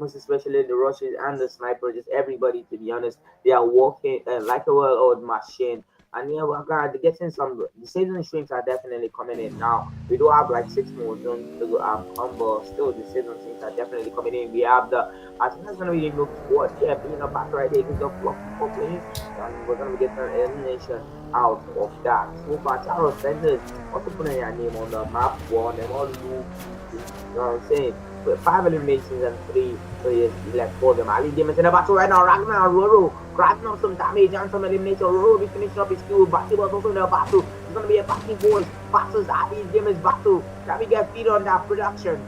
most especially the rushes and the sniper, just everybody. To be honest, they are working like a well-oiled machine. And yeah, we're gonna getting some. The season streams are definitely coming in now. We do have like 6 more zones to go come, but still the season streams are definitely coming in. We have the I think that's gonna be Nook Squad, yeah, being a battle right there against the Fluffy Goblins, and we're gonna be getting an elimination out of that. So far, Tower Offenders also putting their name on the map. One, they all move. You know what I'm saying? With 5 eliminations and 3 players left for them. Ali Demons in the battle right now. Ragnar Roro grabbing up some damage and some elimination. Roro will be finishing up his skill. Batty was also in the battle. It's going to be a backing force versus Ali Demons battle. Can we get feed on that production?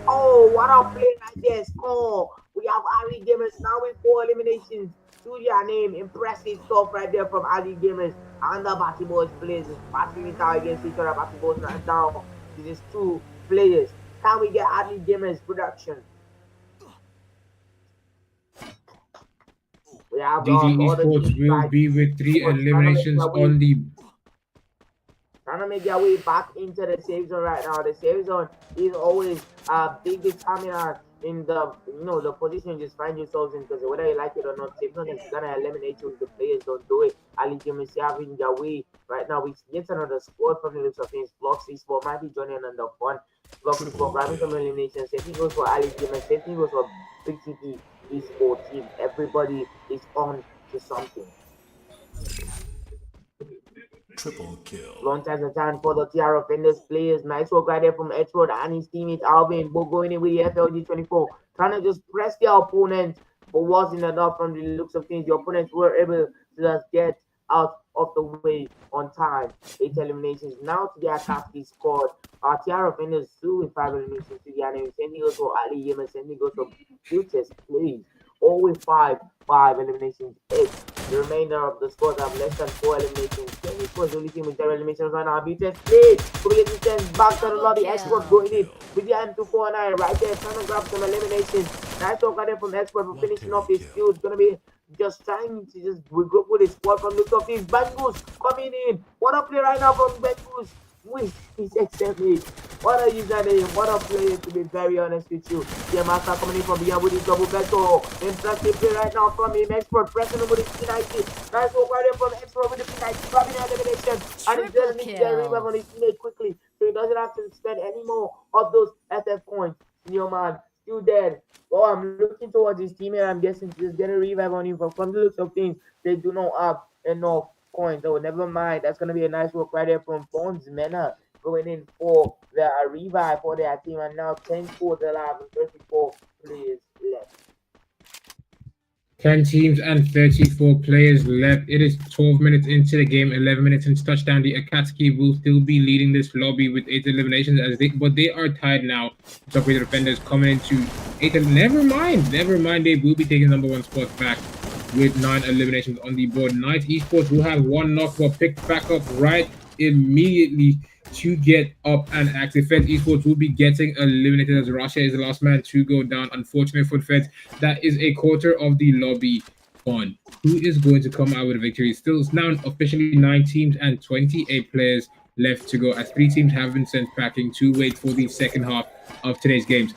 Oh, what a play right there. Score. We have Ali Demons now with 4 eliminations to their name. Impressive stuff right there from Ali Demons. And the Batty Boys players is battling it out against each other. Batty Boys right now. This is 2 players. Can we get Ali Demons production? We have
DG
other
Esports
teams
will
like
be with 3 eliminations on the.
Trying to make their way back into the save zone right now. The save zone is always a big determinant in the the position you just find yourselves in, because whether you like it or not, save zone is gonna eliminate you if the players don't do it. Ali Demons having their way right now. We get another squad from the looks of things. Floxy Sport might be joining on the fun. Floxy Sport grabbing some eliminations. Same thing goes for Ali Demons. Same thing goes for Big TP Esports team. Everybody is on to something.
Triple kill.
Long time time for the TR offenders players. Nice work right there from Edward and his teammate Alvin. Both going in with the FLG24. Trying to just press their opponents, but wasn't enough from the looks of things. The opponents were able to just get out of the way on time. 8 eliminations. Now to the Akatsuki squad. TR offenders 2 with 5 eliminations to the enemy. Sending goes for Ali Yemen. Sending goes for Futures, please. All with 5 eliminations. 8. The remainder of the squad have less than 4 eliminations. Kenny was the only team with 0 eliminations right now. Beaches play. Probably sends back to the lobby. Export going in with the M249 right there. Trying to grab some eliminations. Nice work right there from Export for finishing off his skill. It's gonna be just trying to just regroup with his squad from the top. These Bangus coming in. What a play right now from Bangus with his XM8. What a username, what a player, to be very honest with you. The master coming in from beyond with his double vector. Impressive play right now from him. Expert pressing him with his P90. Nice work right there from Expert with the P90, grabbing an elimination. And he's just need to get a revive on his teammate quickly, so he doesn't have to spend any more of those FF points. Your man, still dead. Oh, I'm looking towards his teammate. I'm guessing to just get a revive on him. From the looks of things, they do not have enough coins. Oh, never mind. That's gonna be a nice work right there from Phones Mena, going in for the revive for their team. And now 10 scores alive and 34 players left.
10 teams and 34 players left. It is 12 minutes into the game, 11 minutes into touchdown. The Akatsuki will still be leading this lobby with 8 eliminations, but they are tied now. Top rated defenders coming into 8. Never mind. They will be taking number 1 spot back with 9 eliminations on the board. Knights Esports will have 1 knock, but picked back up right immediately to get up and active. Feds Esports will be getting eliminated as Russia is the last man to go down. Unfortunately for Feds, that is a quarter of the lobby gone. Who is going to come out with a victory? Still, it's now officially 9 teams and 28 players left to go, as 3 teams have been sent packing to wait for the second half of today's games.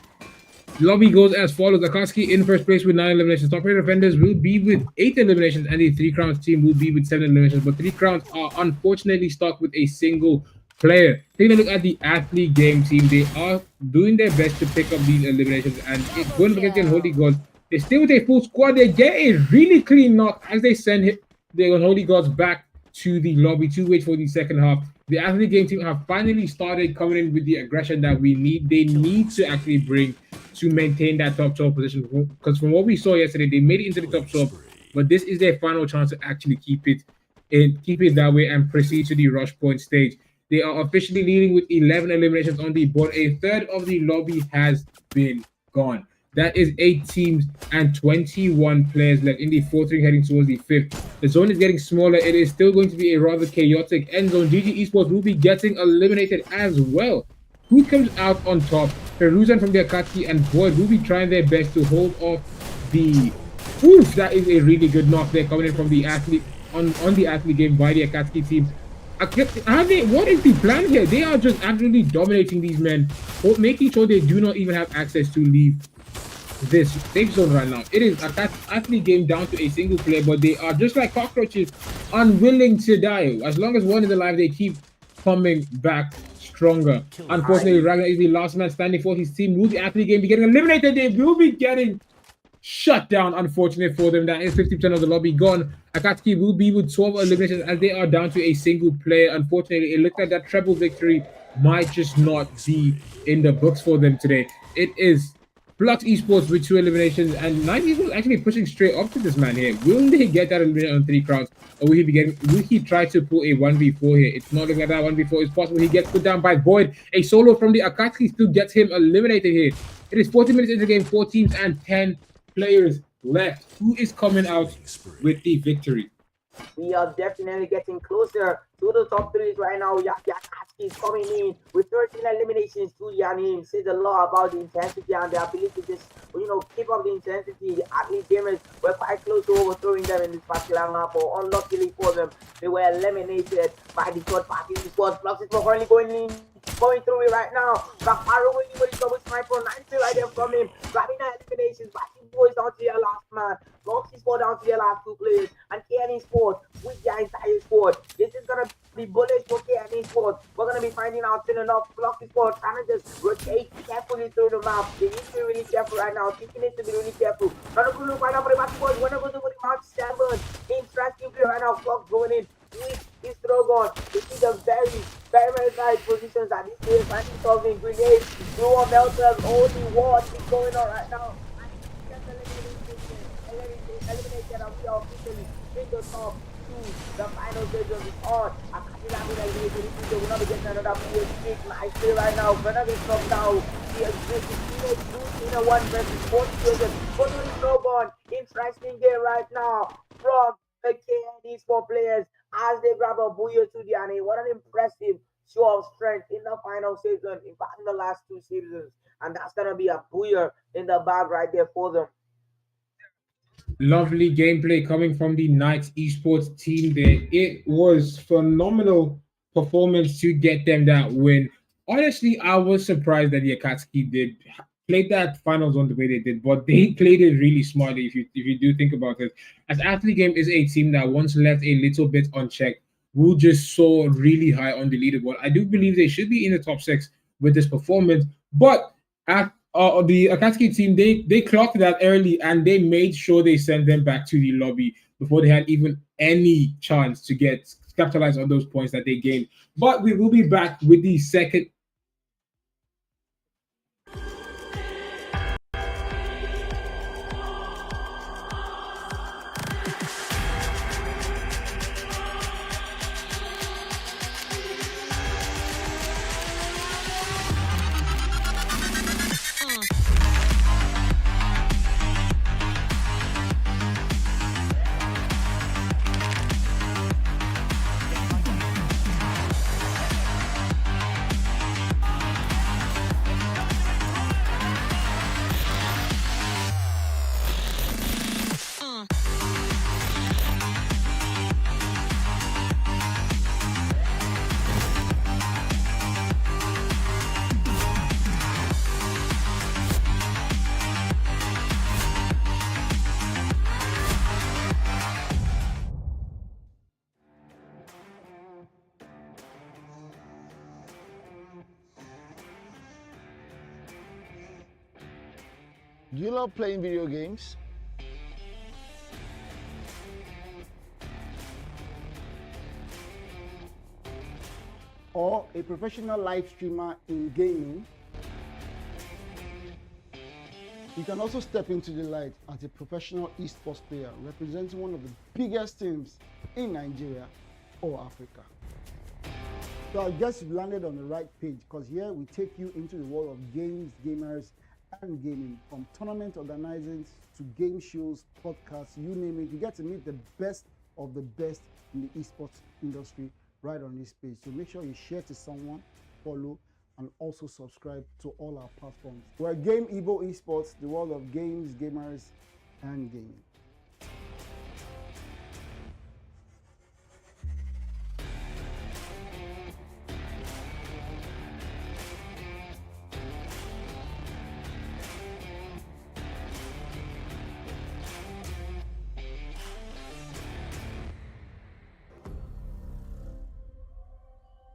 Lobby goes as follows. Akatsuki in first place with 9 eliminations. Top rated defenders will be with 8 eliminations, and the 3 Crowns team will be with 7 eliminations. But 3 Crowns are unfortunately stuck with a single player. Taking a look at the athlete game team, they are doing their best to pick up these eliminations, and it's going to get Holy Gods. They stay with a full squad. They get a really clean knock as they send the Unholy Gods back to the lobby to wait for the second half. the athlete game team have finally started coming in with the aggression that we need. They need to actually bring to maintain that top 12 position. Because from what we saw yesterday, they made it into the top 12, but this is their final chance to actually keep it that way and proceed to the rush point stage. They are officially leading with 11 eliminations on the board. A third of the lobby has been gone. That is 8 teams and 21 players left in the fourth ring heading towards the fifth. The zone is getting smaller. It is still going to be a rather chaotic end zone. GG Esports will be getting eliminated as well. Who comes out on top? Peruzan from the Akatsuki and Void will be trying their best to hold off the... Oof, that is a really good knock there coming in from the athlete on the athlete game by the Akatsuki team. What is the plan here? They are just absolutely dominating these men, making sure they do not even have access to leave this safe zone right now. It is a athlete game down to a single player, but they are just like cockroaches, unwilling to die. As long as one is alive, they keep coming back stronger. Unfortunately, Ragnar is the last man standing for his team. Will the athlete game be getting eliminated? They will be getting shut down, unfortunate for them. That is 50% of the lobby gone. Akatsuki will be with 12 eliminations as they are down to a single player. Unfortunately, it looks like that treble victory might just not be in the books for them today. It is Flux Esports with 2 eliminations, and 9 Esports actually pushing straight up to this man here. Will they get that elimination on 3 crowns, or will he try to pull a 1v4 here? It's not looking like that 1v4 is possible. He gets put down by Void. A solo from the Akatsuki still gets him eliminated here. It is 40 minutes into the game, 4 teams and 10 players left. Who is coming out with the victory?
We are definitely getting closer to the top 3 right now. Yakatsuki is coming in with 13 eliminations to their name. Says a lot about the intensity and the ability to just, keep up the intensity. The athlete gamers were quite close to overthrowing them in this particular map, but unluckily for them, they were eliminated by the third party squad. Flux is currently going through it right now. Bakaro with the double sniper, 90 right there from him. Grabbing that eliminations. Bashing boys down to their last man. Flux is down to their last 2 players. And KNE Sports with their entire squad. This is gonna be bullets for KNE Sports. We're gonna be finding out soon enough. Flux Sports trying to just rotate carefully through the map. They need to be really careful right now. Thinking needs to be really careful. Trying to go right now for the basketball. We're gonna go to the Mark 7. Interesting play right now. Flux going in with his throw gun. They see the very, very, very nice positions that this player is finding solving. Grenades, blue on melters, only what is going on right now. Eliminated, and we are officially in the top 2. The final stage of this on. Akatsuki will not be getting another PhD. Nice play right now. Gonna get knocked down. The aggressive in a 1 versus 4 situation. But on the throw gun. Interesting game right now from the KNE Sport players as they grab a booyah to the name. What an impressive show of strength in the final season, in fact in the last 2 seasons, and that's gonna be a booyah in the bag right there for them.
Lovely gameplay coming from the Knights Esports team there. It was phenomenal performance to get them that win. Honestly, I was surprised that the Akatsuki did played that finals on the way they did, but they played it really smartly if you do think about it. As Athlete Game is a team that once left a little bit unchecked, will just soar really high on the leaderboard. I do believe they should be in the top 6 with this performance, but at the Akatsuki team, they clocked that early and they made sure they sent them back to the lobby before they had even any chance to capitalize on those points that they gained. But we will be back with the second.
Do you love playing video games?
or a professional live streamer in gaming, you can also step into the light as a professional esports player representing one of the biggest teams in Nigeria or Africa. So I guess you've landed on the right page, because here we take you into the world of games, gamers, and gaming. From tournament organizing to game shows, podcasts, you name it. You get to meet the best of the best in the esports industry right on this page. So make sure you share to someone, follow, and also subscribe to all our platforms. We're Game Evo Esports, the world of games, gamers, and gaming.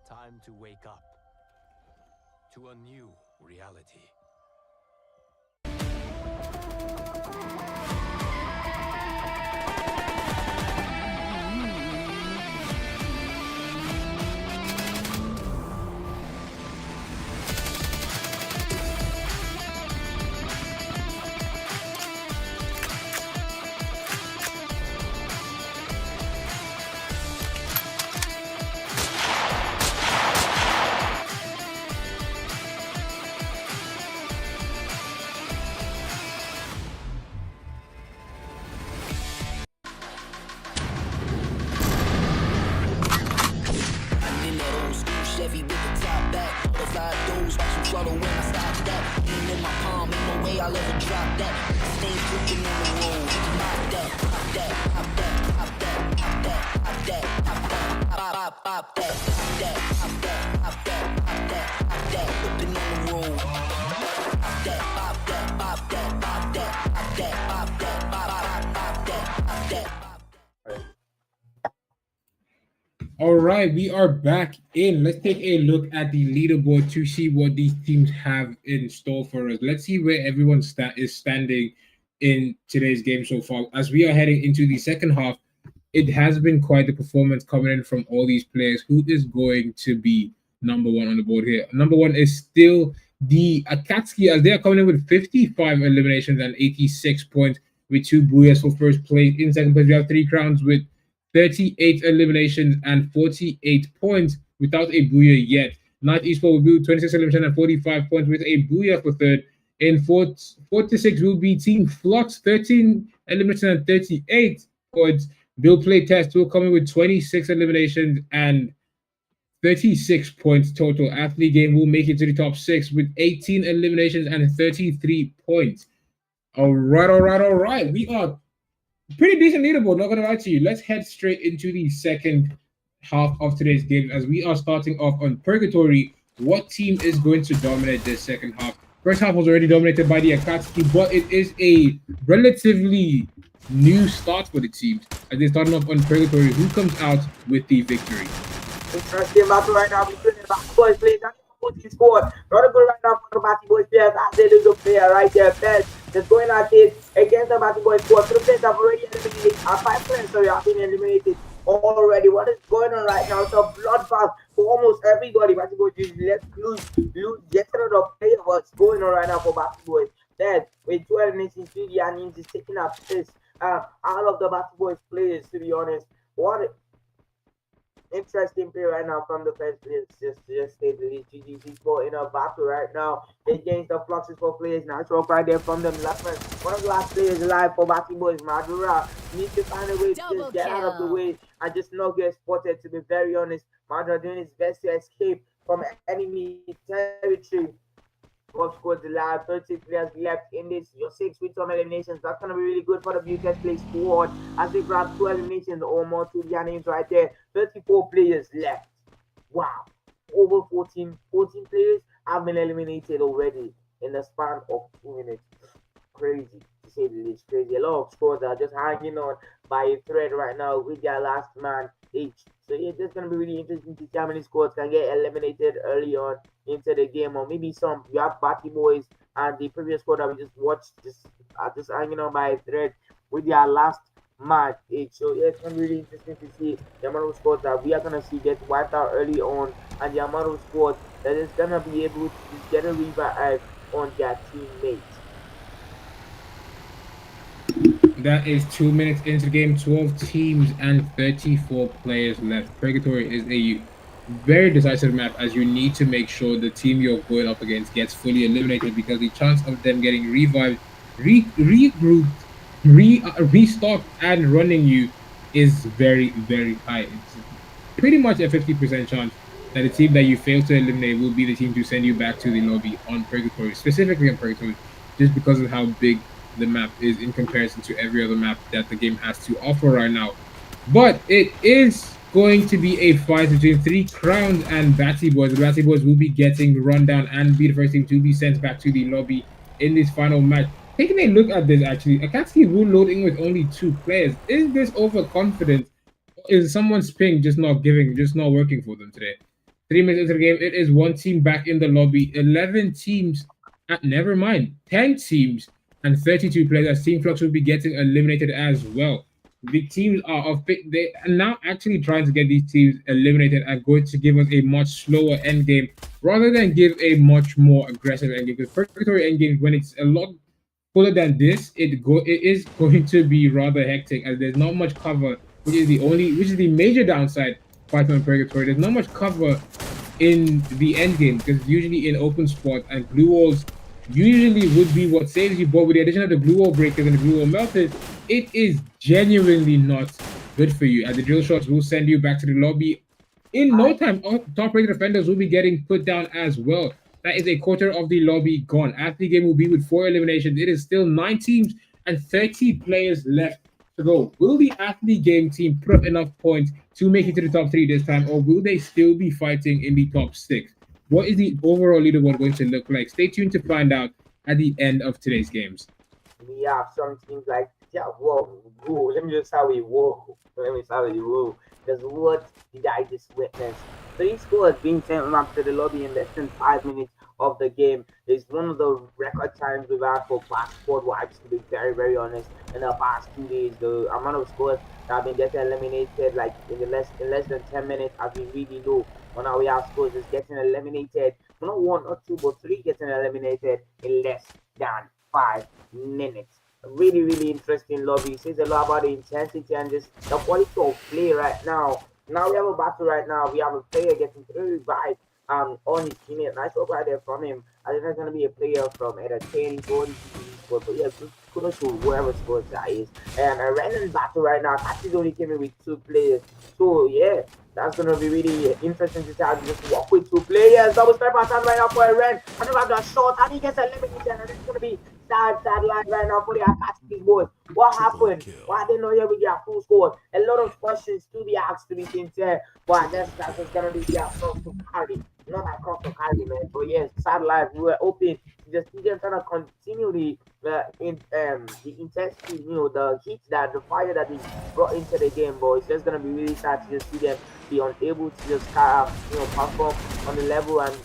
Time to wake up to a new reality.
Chevy with the top back, butterfly doors, watch them swallow when I stop that. Aim in my palm, ain't no way I'll ever drop that. Stay dripping on the road, pop that, pop that, pop that, pop that, pop that, pop that, pop that, pop, pop that, pop that, pop that, pop that, pop that, pop that, whipping on the road. Pop that, pop that, pop that, pop that, pop that, pop that, pop, pop that, pop that.
All right, we are back in. Let's take a look at the leaderboard to see what these teams have in store for us. Let's see where everyone is standing in today's game so far. As we are heading into the second half, it has been quite the performance coming in from all these players. Who is going to be number one on the board here? Number one is still the Akatsuki, as they are coming in with 55 eliminations and 86 points with 2 Booyahs for first place. In second place, we have 3 Crowns with 38 eliminations and 48 points without a Booyah yet. Night Esport will be 26 eliminations and 45 points with a Booyah for third. In 4 to 6 will be Team Flux, 13 eliminations and 38 points. Bill Play Test will come in with 26 eliminations and 36 points total. Athlete Game will make it to the top 6 with 18 eliminations and 33 points. All right. We are pretty decent leaderboard, not gonna lie to you. Let's head straight into the second half of today's game as we are starting off on Purgatory. What team is going to dominate this second half? First half was already dominated by the Akatsuki, but it is a relatively new start for the teams as they're starting off on Purgatory. Who comes out with the victory?
Interesting battle right now between the Batty Boys players and the Booty Squad. Not a good right now for the Batty Boys players as they lose the player right there. Fed just going at it against the Batty Boys squad. 3 players have already eliminated. 5 players, sorry, have been eliminated already. What is going on right now? It's a bloodbath for almost everybody. Batty Boys just let lose yet another player. What's going on right now for Batty Boys? Then with 2 eliminations, Judy and Ninja is taking up this. All of the Batty Boys players, to be honest. What interesting play right now from the first players. Just say the least. GGC Sport in a battle right now against the Fluxes for players. Natural right there from them. Last man, one of the last players alive for Batty Boys. Madura needs to find a way to just get out of the way and just not get spotted, to be very honest. Madura doing his best to escape from enemy territory. Top scores alive, 36 players left in this. Your 6 with some eliminations. That's going to be really good for the Bucas Play squad as they grab 2 eliminations or more to their names right there. 34 players left. Wow. Over 14 players have been eliminated already in the span of 2 minutes. Crazy, to say the least. Crazy. A lot of scores are just hanging on by a thread right now with their last man each. So yeah, it's going to be really interesting to see how many squads can get eliminated early on into the game, or maybe some you have Batty Boys and the previous squad that we just watched just hanging on by a thread with their last match 8. So yeah, it's gonna be really interesting to see the amount of squads that we are gonna see get wiped out early on, and the amount of squads that is gonna be able to just get a revive on their teammates.
That is 2 minutes into the game, 12 teams and 34 players left. Purgatory is a very decisive map, as you need to make sure the team you're going up against gets fully eliminated, because the chance of them getting revived, regrouped, restocked, and running you is very, very high. It's pretty much a 50% chance that the team that you fail to eliminate will be the team to send you back to the lobby on Purgatory, specifically on Purgatory, just because of how big the map is in comparison to every other map that the game has to offer right now. But it is going to be a fight between 3 Crowns and Batty Boys. The Batty Boys will be getting run down and be the first team to be sent back to the lobby in this final match. Taking a look at this, actually, Akatsuki will loading with only 2 players. Is this overconfidence? Is someone's ping just not working for them today? 3 minutes into the game, it is one team back in the lobby. 11 teams, never mind, 10 teams and 32 players, as Team Flux will be getting eliminated as well. The teams they are now actually trying to get these teams eliminated and going to give us a much slower end game rather than give a much more aggressive end game. Because Purgatory end game, when it's a lot fuller than this, it is going to be rather hectic, as there's not much cover, which is the major downside fighting on Purgatory. There's not much cover in the end game, because usually in open spot, and glue walls usually would be what saves you, but with the addition of the glue wall breakers and the glue wall melters, it is genuinely not good for you, as the drill shots will send you back to the lobby in no time. Top rated defenders will be getting put down as well. That is a quarter of the lobby gone. After the game will be with 4 eliminations. It is still 9 teams and 30 players left to go. Will the athlete game team put up enough points to make it to the top 3 this time, or will they still be fighting in the top 6? What is the overall leaderboard going to look like? Stay tuned to find out at the end of today's games.
We have some teams like, yeah, whoa, let me just start with whoa. Let me start with whoa. Because what did I just witness? 3 scores being sent back to the lobby in less than 5 minutes of the game is one of the record times we've had for past squad wipes, to be very, very honest. In the past 2 days, the amount of scores that have been getting eliminated, like in less than 10 minutes, as we really know. When now we have scores is getting eliminated, not 1 or 2, but 3 getting eliminated in less than 5 minutes. Really, really interesting lobby. It says a lot about the intensity and just the quality of play right now. Now we have a battle right now. We have a player getting 3 revives on his teammate. Nice work right there from him. I think there's gonna be a player from either 10 or but yeah, kudos to whoever scores that is. And a random battle right now. Taxi's only came in with 2 players. So yeah, that's gonna be really interesting to see how just walk with 2 players. Double step attack right now for a Ren. And about the shot, and he gets eliminated, and it's gonna be sad line right now for the Akatsuki boys. What happened? Why they not here with their full score? A lot of questions to be asked, to be sincere. But I guess that's just gonna be their cross to carry. Not a cross to carry, man. But yes, sad life. We were hoping to just see them trying to continue the intensity, the heat, that the fire that they brought into the game. But it's just gonna be really sad to just see them be unable to just perform on the level and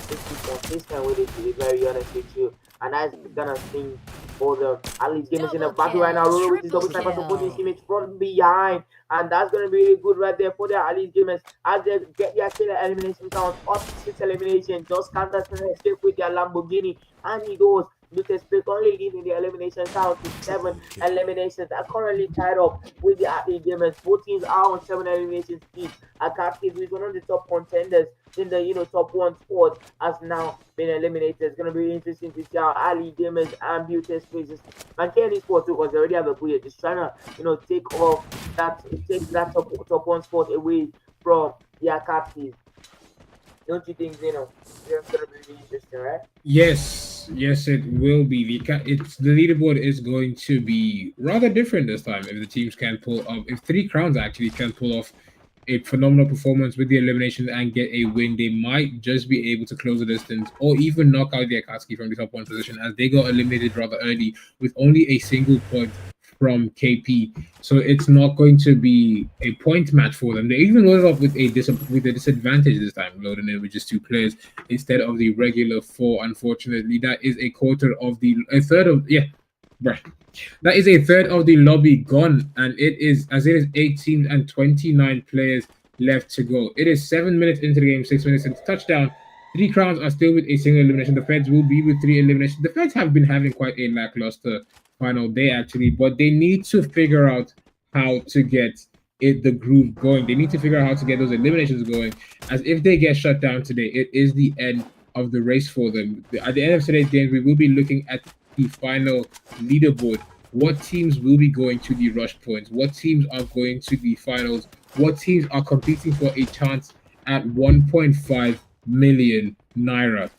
just be consistent with it, to be very honest with you. And that's gonna sting for the Ali's game is in a battle right now. Roll with his double sniper supporting his teammates from behind. And that's gonna be really good right there for the Ali's gamers as they get their killer elimination count up to 6 eliminations. Just Candace can escape with their Lamborghini, and he goes. Lucas Pick only leading the elimination count to 7 eliminations. Are currently tied up with the athlete gamers. Both teams are on 7 eliminations each. Akatsuki, who is one of the top contenders in the top 1 spot, has now been eliminated. It's gonna be interesting to see how Ali Gamers and Beauty faces and Kenny Sport too, because they already have a bullet. Just trying to take that top 1 spot away from the Akatsuki. Don't you think, it's gonna be really interesting, right?
Yes, it will be. The leaderboard is going to be rather different this time if the teams can pull off. If 3 Crowns actually can pull off a phenomenal performance with the elimination and get a win, they might just be able to close the distance or even knock out the Akatsuki from the top 1 position, as they got eliminated rather early with only a single point from KP. So it's not going to be a point match for them. They even loaded up with a disadvantage this time, loading in with just 2 players instead of the regular 4. Unfortunately, that is a third of Bruh. That is a third of the lobby gone, and it is 8 teams and 29 players left to go. It is 7 minutes into the game, 6 minutes into touchdown. 3 crowns are still with a single elimination. The Feds will be with 3 eliminations. The Feds have been having quite a lackluster final day, actually, but they need to figure out how to get the groove going. They need to figure out how to get those eliminations going, as if they get shut down today, it is the end of the race for them. At the end of today's games, we will be looking at the final leaderboard. What teams will be going to the rush points? What teams are going to the finals? What teams are competing for a chance at 1.5 million naira?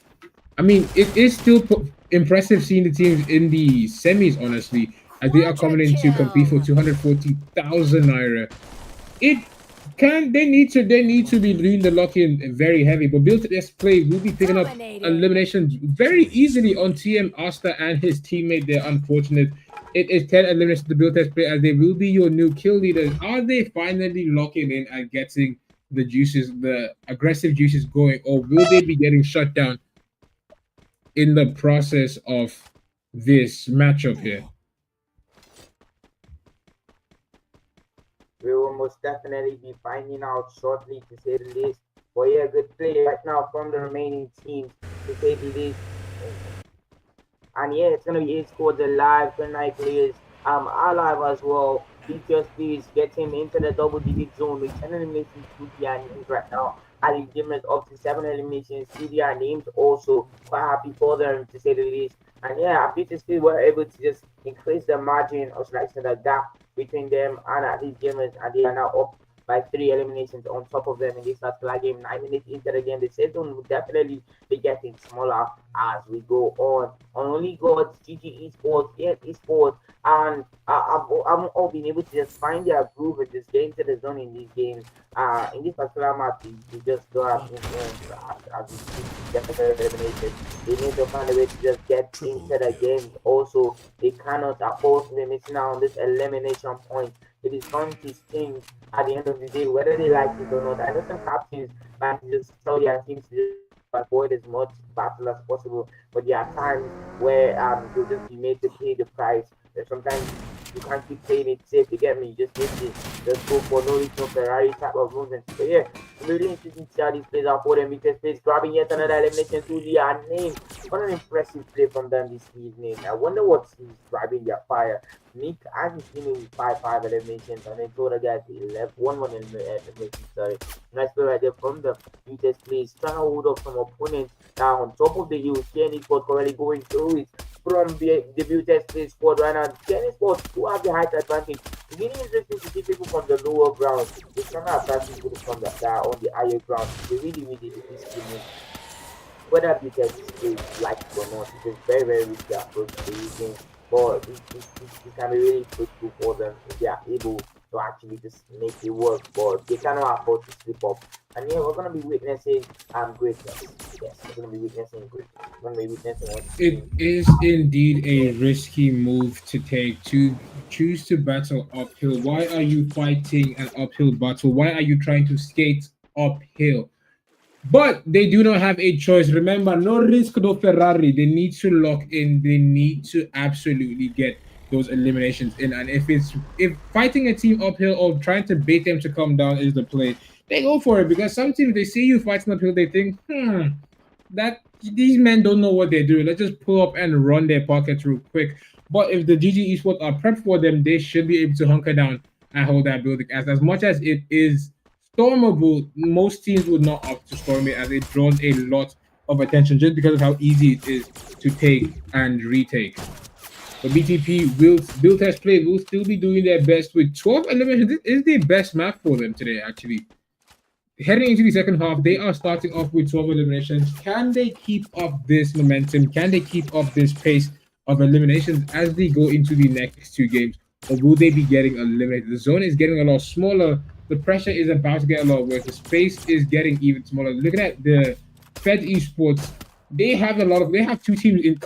I mean, it is still impressive seeing the teams in the semis, honestly, as they are coming in to compete for 240,000 naira. They need to be doing the lock-in very heavy, but Built S Play will be picking up eliminations very easily on TM Asta and his teammate. They're unfortunate. It is 10 eliminations to Built S Play, as they will be your new kill leaders. Are they finally locking in and getting the juices, the aggressive juices going, or will they be getting shut down in the process of this matchup here?
We will most definitely be finding out shortly, to say the least. But yeah, good play right now from the remaining teams, to say the least. And yeah, it's gonna be 8 squads alive, 29 players alive as well. Features please get him into the double digit zone with 10 eliminations to their names right now. Adding gamers up to 7 eliminations to their names also. Quite happy for them, to say the least. And yeah, Beauty were able to just increase the margin, or should I say the gap between them and these gamers, and they are now up by 3 eliminations on top of them in this particular game. 9 minutes into the game, the season will definitely be getting smaller as we go on. On only got GG Esports, EF Esports, and I've all been able to just find their groove and just get into the zone in these games. In this particular match, we just go out as we speak, definitely eliminated. They need to find a way to just get into the game. Also, they cannot afford to be missing out on this elimination point. It is going to sting at the end of the day, whether they like it or not. I know some captains like to just tell their teams to just avoid as much battle as possible, but there are times where you'll just be made to pay the price. And sometimes you can't keep playing it safe, you get me? You just need to just go for no reason Ferrari type of movement. So yeah, really interesting to see how these plays are for them, because plays grabbing yet another elimination to their name. What an impressive play from them this evening. I wonder what is driving their fire. Nick, I haven't seen him with 5 eliminations, and then told the guy to 1 elimination, sorry. Nice play right there from the Utah's plays, trying to hold up some opponents now on top of the hill. Kenny Sport currently going through it from the Utah's play squad right now. Kenny Sport do have the height advantage. It's really interesting to see people from the lower ground. They're trying to attract people from the on the higher ground. They really risky move. Whether Utah's is like it or not, it's a very risky approach to using, but it can be really fruitful for them if they are able to actually just make it work. But they cannot afford to slip up. And yeah, we're gonna be witnessing greatness. Yes, we're gonna be witnessing greatness. We're gonna be witnessing what
it is indeed a risky move to take, to choose to battle uphill. Why are you fighting an uphill battle? Why are you trying to skate uphill? But they do not have a choice. Remember, no risk, no Ferrari. They need to lock in. They need to absolutely get those eliminations in. And if fighting a team uphill or trying to bait them to come down is the play, they go for it. Because some teams, they see you fighting uphill, they think, that these men don't know what they're doing. Let's just pull up and run their pockets real quick. But if the GG Esports are prepped for them, they should be able to hunker down and hold that building. As much as it is stormable, most teams would not opt to storm it, as it draws a lot of attention just because of how easy it is to take and retake. But BTP will test play will still be doing their best with 12 eliminations. This is the best map for them today, actually. Heading into the second half, they are starting off with 12 eliminations. Can they keep up this momentum? Can they keep up this pace of eliminations as they go into the next 2 games? Or will they be getting eliminated? The zone is getting a lot smaller. The pressure is about to get a lot worse. The space is getting even smaller. Looking at the Fed Esports, they have 2 teams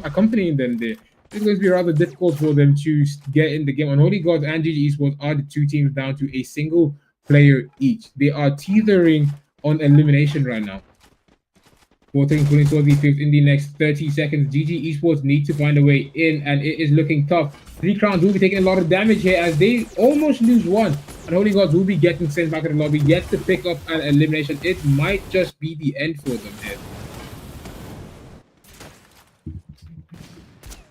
accompanying them there. It's going to be rather difficult for them to get in the game. Unholy Gods and GG Esports are the 2 teams down to a single player each. They are teetering on elimination right now. Sporting pulling towards the fifth in the next 30 seconds. GG Esports need to find a way in, and it is looking tough. 3 Crowns will be taking a lot of damage here as they almost lose one. And Holy Gods will be getting sent back to the lobby yet to pick up an elimination. It might just be the end for them here.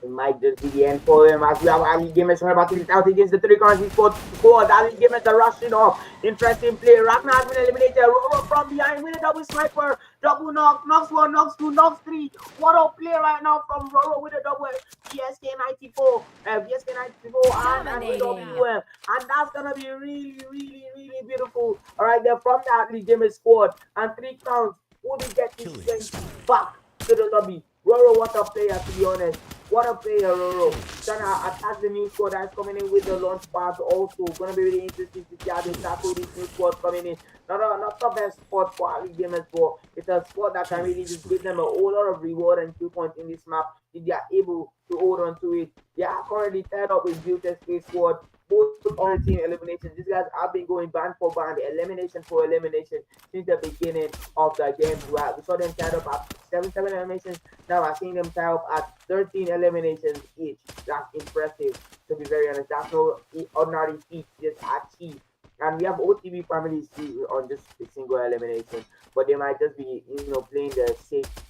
It might just be the end for him as we have Ali Games from about to get out against the 3 Crowns Esports squad. Ali Games are rushing off. Interesting play. Ragnar has been eliminated. Roro from behind with a double sniper. Double knock. Knocks one, knocks two, knocks three. What a play right now from Roro with a double VSK 94. VSK 94 and WM. And that's going to be really, really, really beautiful. All right, they're from the Ali Games squad. And 3 Crowns will be getting sent back to the lobby. Roro, what a player, to be honest. What a player, Roro. Gonna attack the new squad that's coming in with the launch pads also. Gonna be really interesting to see how they tackle this new squad coming in. Not the best spot for Ali Gamers, but it's a spot that can really just give them a whole lot of reward and 2 points in this map if they are able to hold on to it. They are currently tied up with Build Space Squad. Both on team eliminations. These guys have been going band for band, elimination for elimination since the beginning of the game. We saw them tied up at 7 eliminations. Now I'm seeing them tied up at 13 eliminations each. That's impressive, to be very honest. That's no ordinary feat just achieved. And we have OTB families on just a single elimination, but they might just be,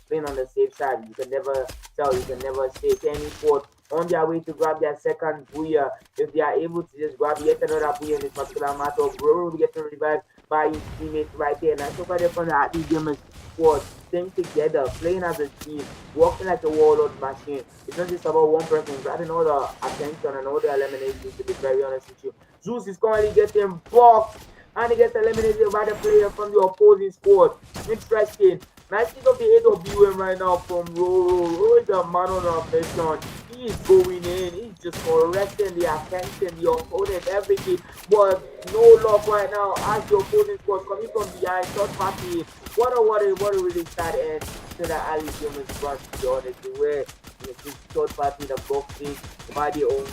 playing on the safe side. You can never tell. You can never say. Any sport on their way to grab their second booyah. If they are able to just grab yet another booyah in this particular matchup, Bro will be getting revived by his teammates right there. And I so far they're from the Atlee Gamers squad, staying together, playing as a team, working like a warlord machine. It's not just about one person grabbing all the attention and all the eliminations, to be very honest with you. Zeus is currently getting blocked and he gets eliminated by the player from the opposing squad. Interesting. Nice pick of the AWM right now from Roro. Roro is a man on a mission. He is going in. He's just arresting the attention, the opponent, everything. But no luck right now as the opposing squad coming from behind. Third party. What a really sad end to the Ali Humans run, to be honest. Where this third party, the boxing, by the own.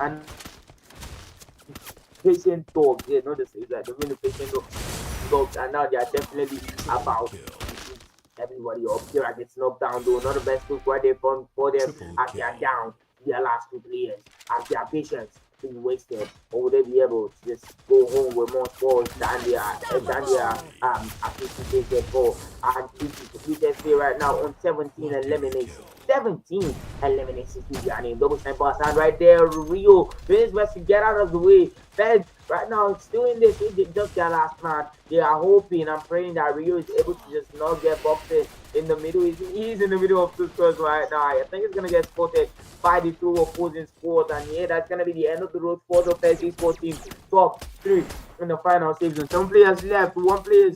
And patient dogs, notice that the many patient dogs, and now they are definitely about everybody up here. Gets knocked down though. Not the best move right there for them as they are down their last 2 players, as their patience is wasted, or will they be able to just go home with more scores than they are anticipated for? And this is the Build play right now on 17 eliminations. 17 eliminations to their name. Double sniper stand right there. Rio doing his best to get out of the way. Fed right now still in this. It's just their last match. They are hoping and praying that Rio is able to just not get boxed in the middle. He's in the middle of 2 squads right now. I think he's gonna get spotted by the 2 opposing squads, and yeah, that's gonna be the end of the road for the PSG sports team. Top 3 in the final season. 7 players left. 1 player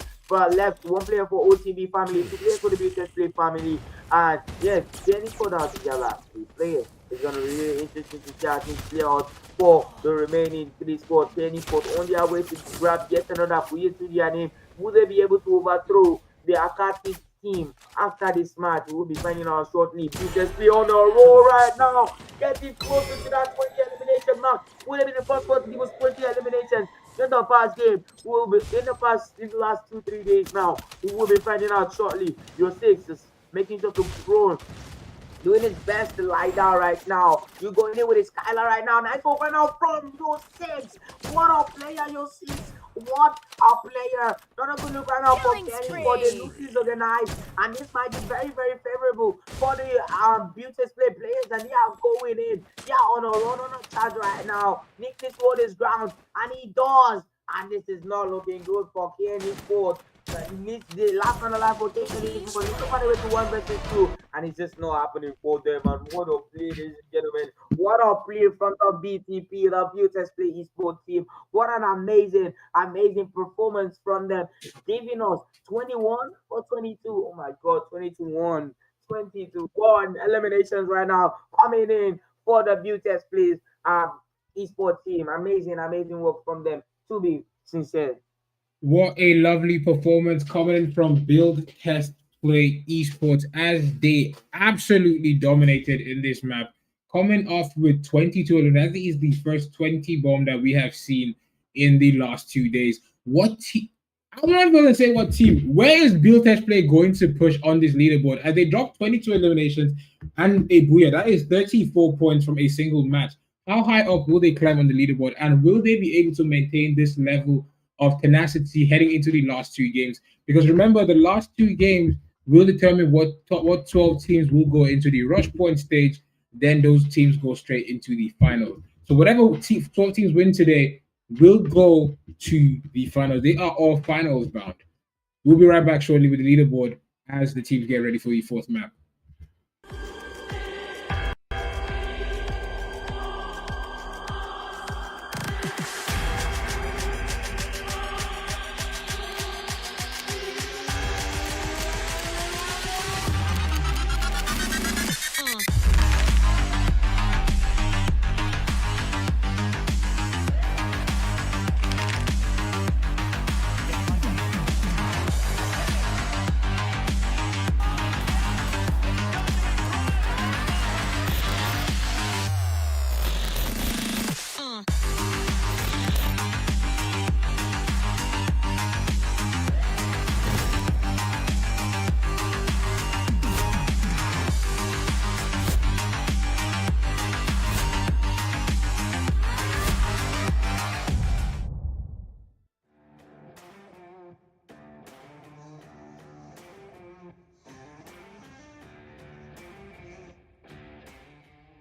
left. 1 player for OTB family. 2 players for the BTS family. And yes, Jenny put out their last 3 players. It's gonna be really interesting to see how things play out for the remaining 3 squads. Jenny put on their way to grab yet another player to their name. Will they be able to overthrow the Akati team after this match? We'll be finding out shortly. BTS on a roll right now, getting closer to that 20 elimination mark. Will they be the first one to give us 20 eliminations in the past game? We'll be in the last 2-3 days now. We will be finding out shortly. Your 6 is making sure to grow, doing his best to lie down right now. You're going in with his Skylar right now. Nice open now from your 6. What a player, your 6. What a player. Not a good look right now for Kenny, but the look is organized. And this might be very, very favorable for the Beauty Play players. And they are going in. They are on a run on a charge right now. Nick this hold his ground. And he does. And this is not looking good for Kenny Ford. The last one alive rotation is for somebody with 1 versus 2, and it's just not happening for them. And what a play, ladies and gentlemen! What a play from the BTP, the Beauty Play esports team! What an amazing, amazing performance from them, giving us 21 or 22. Oh my God, 22-1, 22-1 eliminations right now coming in for the Beauty Play esports team. Amazing, amazing work from them. To be sincere.
What a lovely performance coming in from Build, Test, Play Esports as they absolutely dominated in this map. Coming off with 22, and that is the first 20 bomb that we have seen in the last 2 days. I'm not going to say what team. Where is Biltech Play going to push on this leaderboard? As they dropped 22 eliminations and a booyah, that is 34 points from a single match. How high up will they climb on the leaderboard? And will they be able to maintain this level of tenacity heading into the last two games? Because remember, the last two games will determine what 12 teams will go into the rush point stage. Then those teams go straight into the finals. So whatever 12 teams win today will go to the finals. They are all finals bound. We'll be right back shortly with the leaderboard as the teams get ready for the fourth map.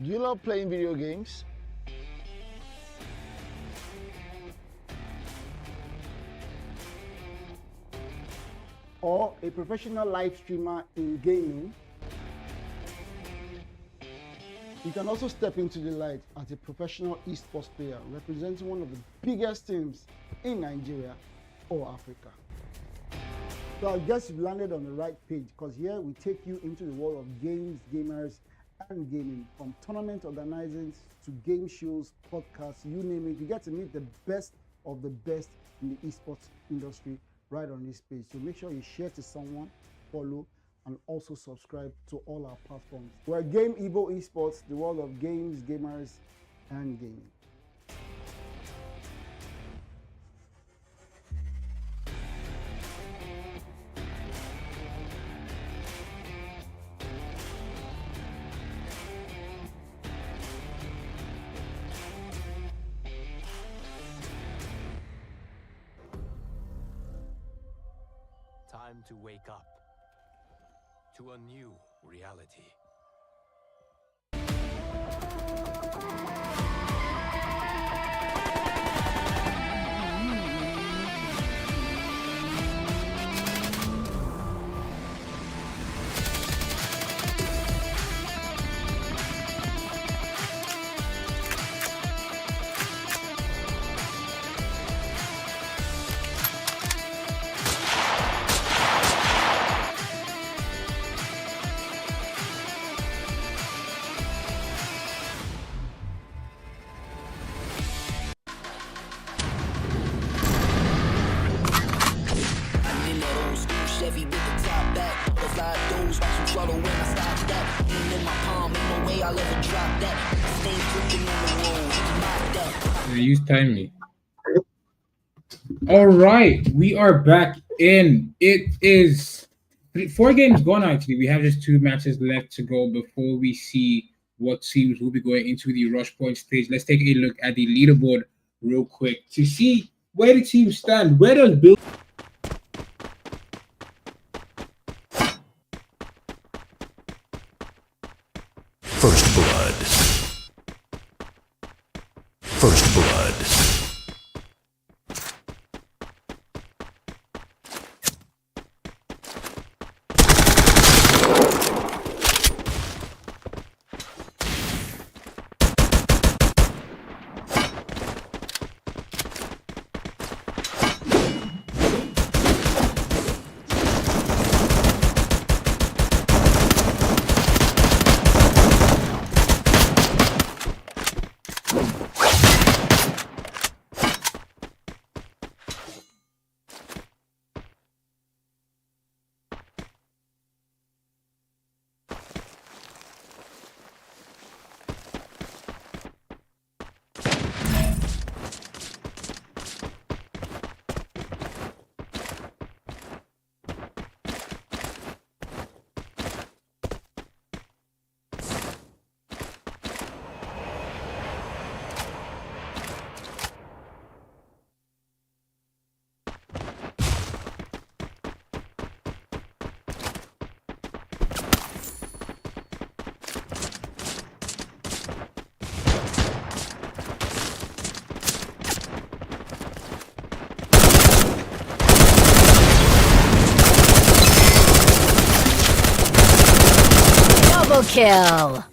Do you love playing video games?
Or a professional live streamer in gaming? You can also step into the light as a professional esports player representing one of the biggest teams in Nigeria or Africa. So I guess you've landed on the right page, because here we take you into the world of games, gamers, and gaming. From tournament organizing to game shows, podcasts, you name it. You get to meet the best of the best in the esports industry right on this page. So make sure you share to someone, follow, and also subscribe to all our platforms. We're Game Evo Esports, the world of games, gamers, and gaming.
Time to wake up to a new reality.
Chevy with the top back. Butterfly doors, watch them swallow when I stop that. Hand in my palm, ain't no way I'll ever drop that. Stay dripping on the road, mop that.
Use time me. All right, we are back in. It is 4 games gone actually. We have just 2 matches left to go before we see what teams will be going into the rush point stage. Let's take a look at the leaderboard real quick to see where the teams stand. Where does Bill
First blood. First blood.
Double kill.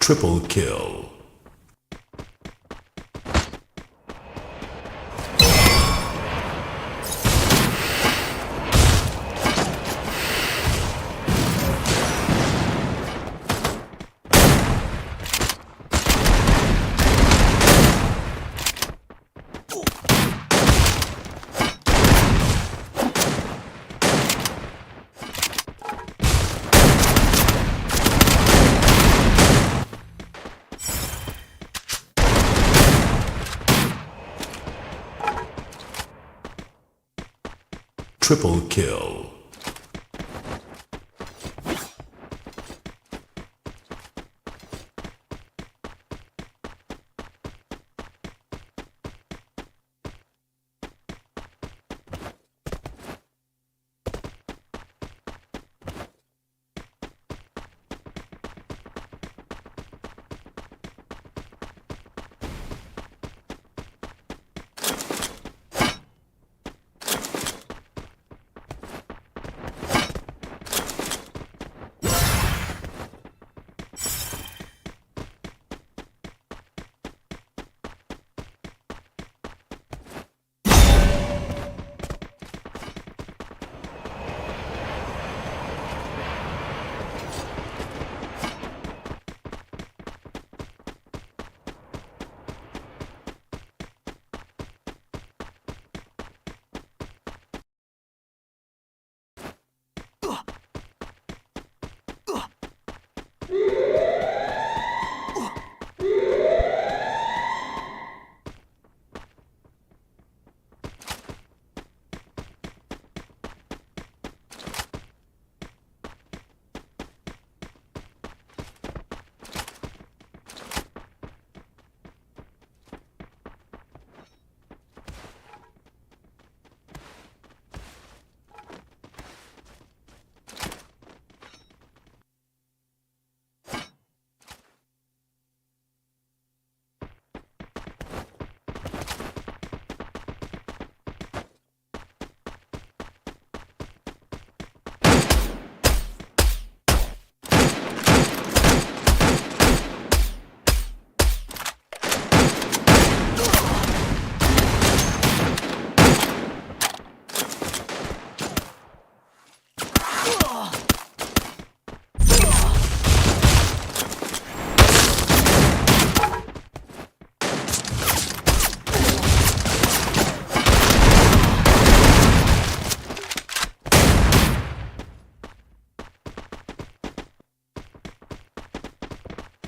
Triple kill. Triple kill.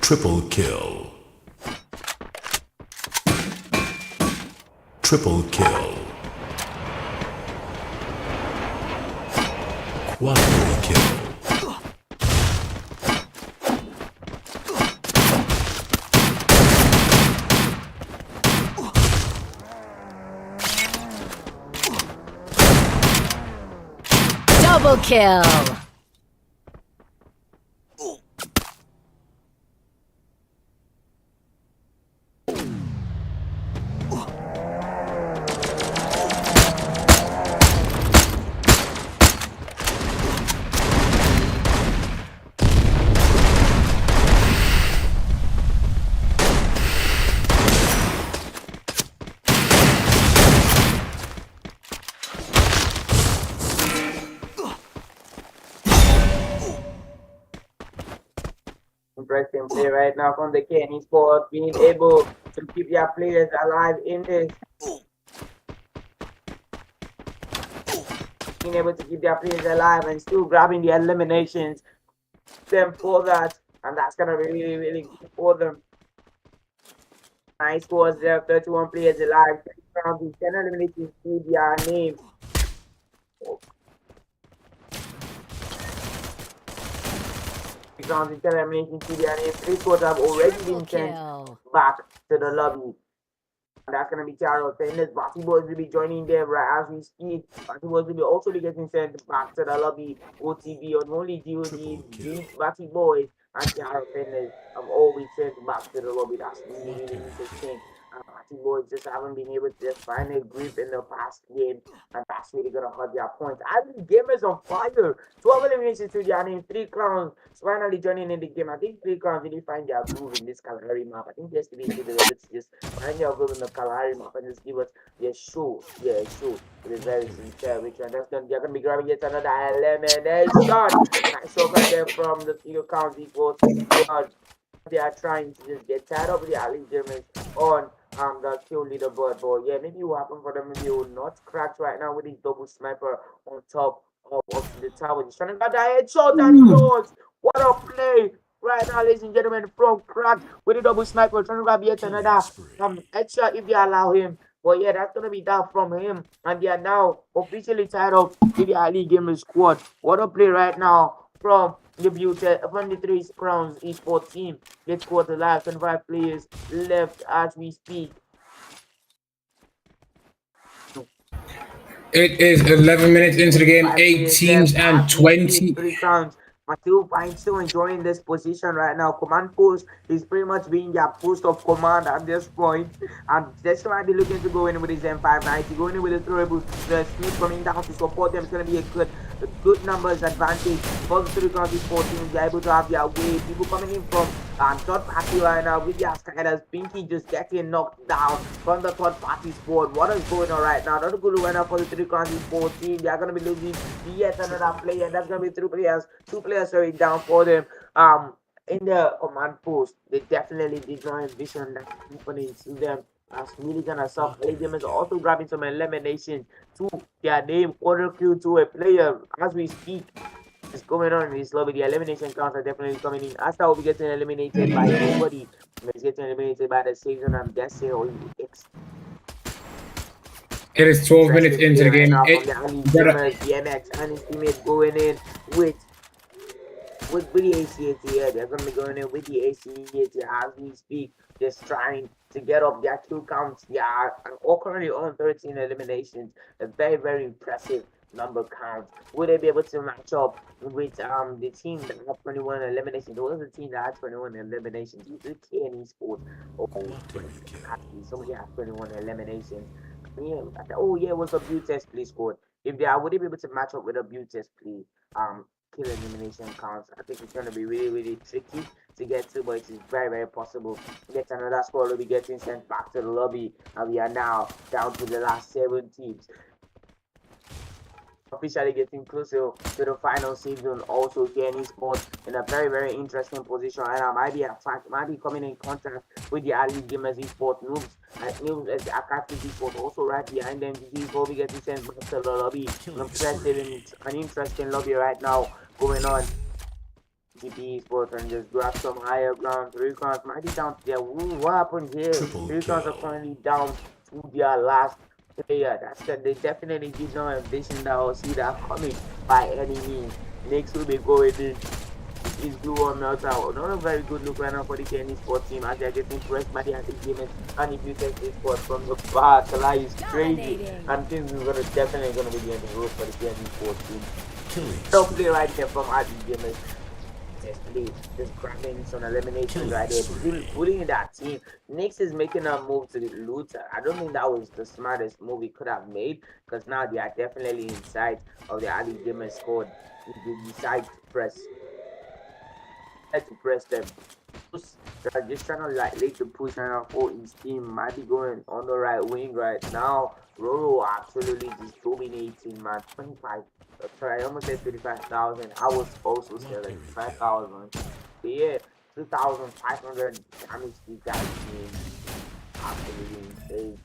Triple kill. Triple kill. Quadruple kill.
Double kill.
Interesting play right now from the Kenny Sport, being able to keep their players alive in this. Being able to keep their players alive and still grabbing the eliminations. Them for that, and that's gonna be really, really good for them. Nice scores there, 31 players alive, 10 eliminations to their name. Rounds in 10 eliminations to their name. 3 scores have already been sent back to the lobby. And that's going to be Tiara Offenders. Batty Boys will be joining them right as we speak. Batty Boys will be also be getting sent back to the lobby. OTV on only GOG, Batty Boys and Tiara Offenders have all been sent back to the lobby. That's really, really interesting. Batty Boys just haven't been able to just find a grip in the past game. And that's really going to hurt their points. And the gamers on fire. 12 eliminations to their name. 3 clowns finally joining in the game. I think 3 clowns really find their groove in this Kalahari map. I think yesterday they were able to just find their groove in the Kalahari map and just give us their show. Yeah, show. It is very sincere. Which they're going to be grabbing yet another elimination. Nice shot right there from the Eagle County Force. They are trying to just get tired of the alley gamers on the kill leaderboard. But yeah, maybe what happened for them, maybe it will not crack right now with his double sniper on top of the tower. He's trying to get that headshot and he goes. What a play right now, ladies and gentlemen, from Crack with a double sniper, trying to grab yet another headshot if they allow him. But yeah, that's gonna be that from him. And they are now officially tied up with the Ali Gamers squad. What a play right now from the beauty from the 3 Crowns esports team. Get squad alive, 25 players left as we speak.
It is 11 minutes into the game, 8 teams and 20.
3 Crowns. I'm still enjoying this position right now. Command post is pretty much being their post of command at this point. And that's why be looking to go in with his M590, going in with the throwable, the speed coming down to support them. It's going to be a good numbers advantage for the 3 County 14. They're able to have their way. People coming in from third party right now with their Skyders. Pinky just getting knocked down from the third party board. What is going on right now? Not a good winner for the 3 County 14. They are going to be losing yet another player. That's going to be 2 players down for them. In the command post, they definitely did not envision that happening to them. That's really gonna suck. Them is also grabbing some elimination to their name, quarter kill to a player as we speak. It's going on in this lobby. The elimination counts are definitely coming in. Asta will be getting eliminated by nobody. He's getting eliminated by the season, I'm guessing, or
it is 12 minutes into the game.
The MX and his teammate going in with the ACAT here. They're going to be going in with the ACAT as we speak, just trying to get up their kill counts. They are all currently on 13 eliminations. A very, very impressive number count. Would they be able to match up with the team that had 21 eliminations? There was a team that had 21 eliminations. It was the KNE Sports. Somebody had 21 eliminations. Yeah, oh yeah, it was a Butte test play squad. If they are, would they be able to match up with a Butte test play kill elimination counts? I think it's going to be really, really tricky to get to, but it is very, very possible. Yet another squad will be getting sent back to the lobby, and we are now down to the last 7 teams. Officially getting closer to the final season. Also, KNE Sports in a very, very interesting position, and I might be coming in contact with the Ali Gamers Esports noobs. Noobs as the Akatsuki Esports also right behind them. He's probably getting sent back to the lobby. I'm interested in an interesting lobby right now going on. TP Sports and just grab some higher ground. Three crowns might be down to their what happened here?
Triple
Three crowns are
kill.
currently down to their last player. That's that they definitely did not envision that or see that coming by any means. Next will be going in. Is blue or meltdown. Not a very good look right now for the Kenny Sport team as they're getting pressed by the anti-gamers and if you take this sport from the back, like is crazy.
Dominating.
And things is definitely gonna be the end of the road for the Kenny Sport team.
Killing
Don't play
spree.
right here from anti-gamers. Especially just grabbing some eliminations right there, pulling in that team. Nix is making a move to the Luther. I don't think that was the smartest move he could have made because now they are definitely inside of the Ali Gamer squad. If they decide to press them. They're just trying to like late the push and for his team might be going on the right wing right now. Roro absolutely just dominating man. 25 sorry, I almost said 35,000. I was also saying like 5,000. But yeah, 2,500 damage these guys doing absolutely insane.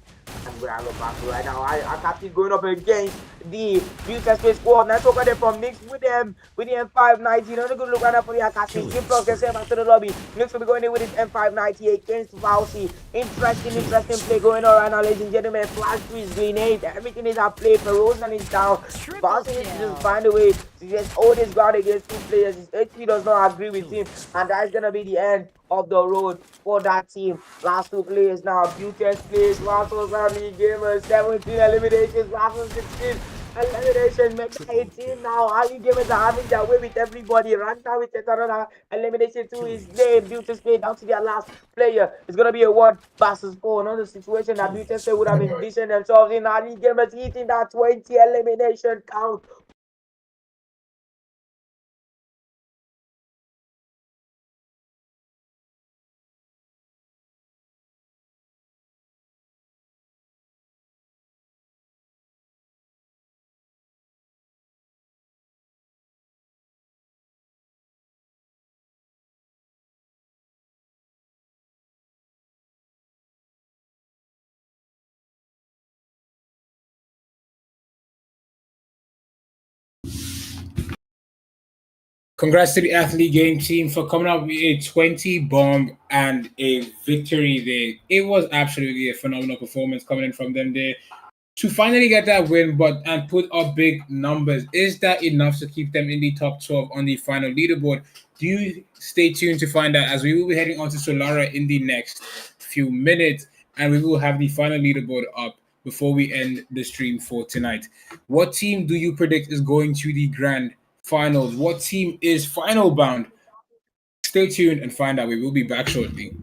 I'm gonna have a battle right now. I can't keep going up against the Future Space Squad. Let's look at them from Mix with them with the M590. Not a good look right now for the Akatsuki. Team Plus gets back to the lobby. Mix will be going in with his M590 against Valsi. Interesting play going on right now, ladies and gentlemen. Flash to his grenade. Everything is at play. Ferozan is down. Valsi needs to just find a way to just hold his ground against two players. His HP does not agree with him, and that's gonna be the end of the road for that team. Last two players now. Beauty plays. Last was only Gamers. 17 eliminations. Last was 16 elimination. Mega 18 now. Ali Gamers are having their way with everybody. Right now with another elimination to his name. Beauty play down to their last player. It's gonna be a 1 versus 4. Another situation that Beauty play would have envisioned themselves in. Ali Gamers hitting that 20 elimination count.
Congrats to the athlete game team for coming out with a 20 bomb and a victory there. It was absolutely a phenomenal performance coming in from them there to finally get that win, but and put up big numbers. Is that enough to keep them in the top 12 on the final leaderboard? Do you stay tuned to find out as we will be heading on to Solara in the next few minutes, and we will have the final leaderboard up before we end the stream for tonight. What team do you predict is going to the grand finals? What team is final bound? Stay tuned and find out. We will be back shortly.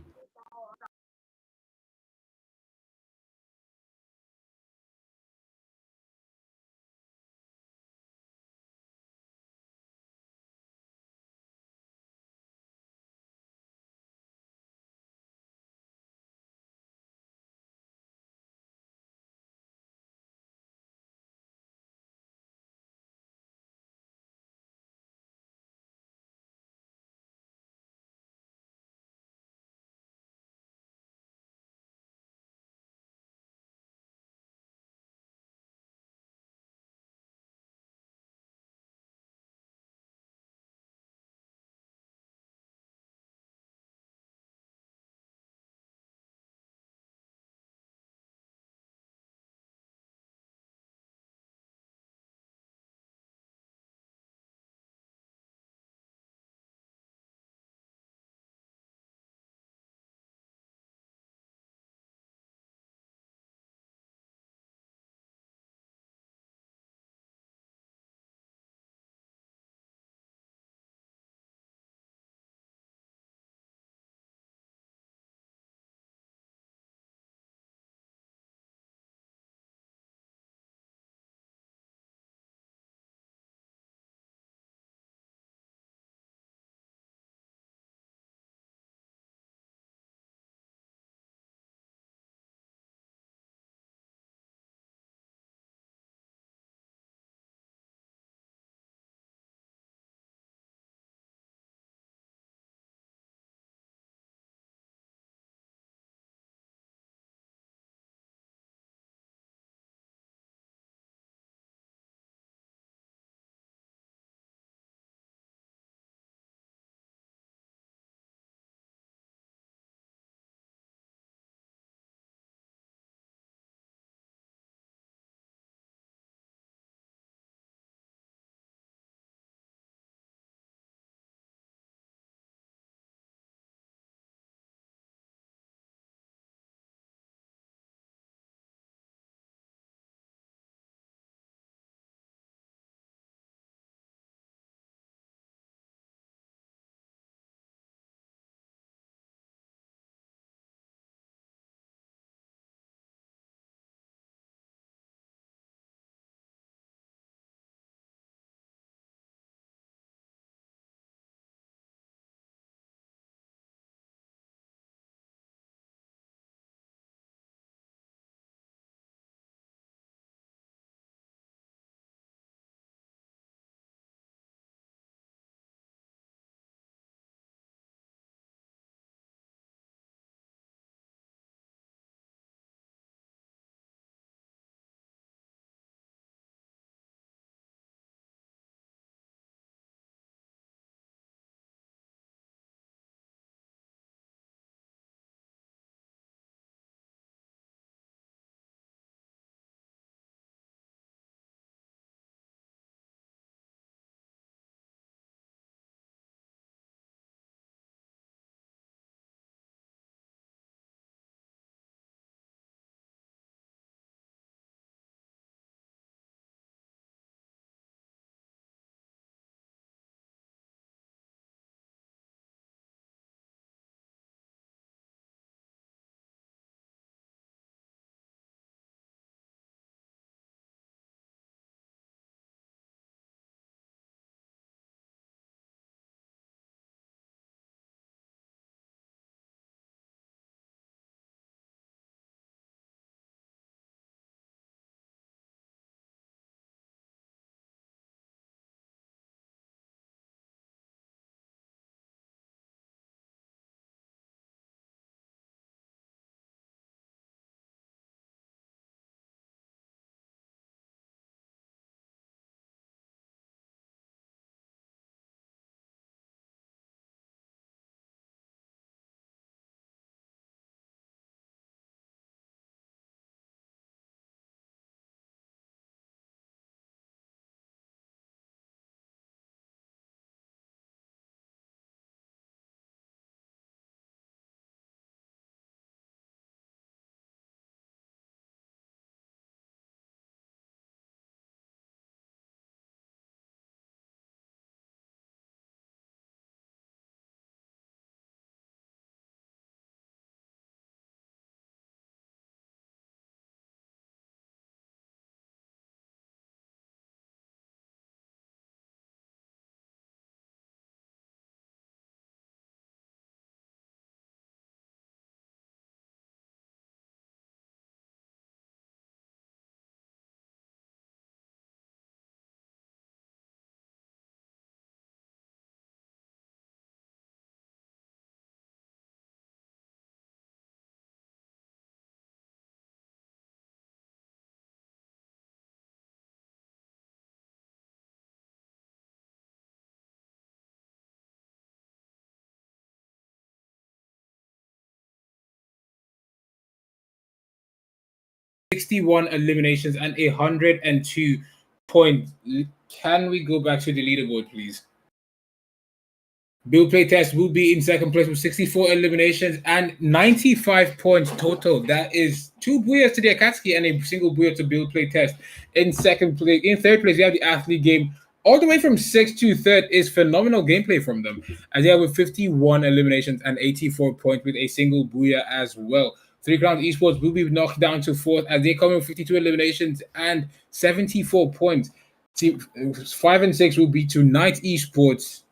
61 eliminations and 102 points. Can we go back to the leaderboard, please? Bill Playtest will be in second place with 64 eliminations and 95 points total. That is 2 booyahs to the Akatsuki and a single booyah to Bill Playtest. In second place, in third place, we have the athlete game. All the way from 6th to 3rd is phenomenal gameplay from them. As they have with 51 eliminations and 84 points with a single booyah as well. Three Crowns Esports will be knocked down to 4th as they come in with 52 eliminations and 74 points. Team 5 and 6 will be Tonight Esports.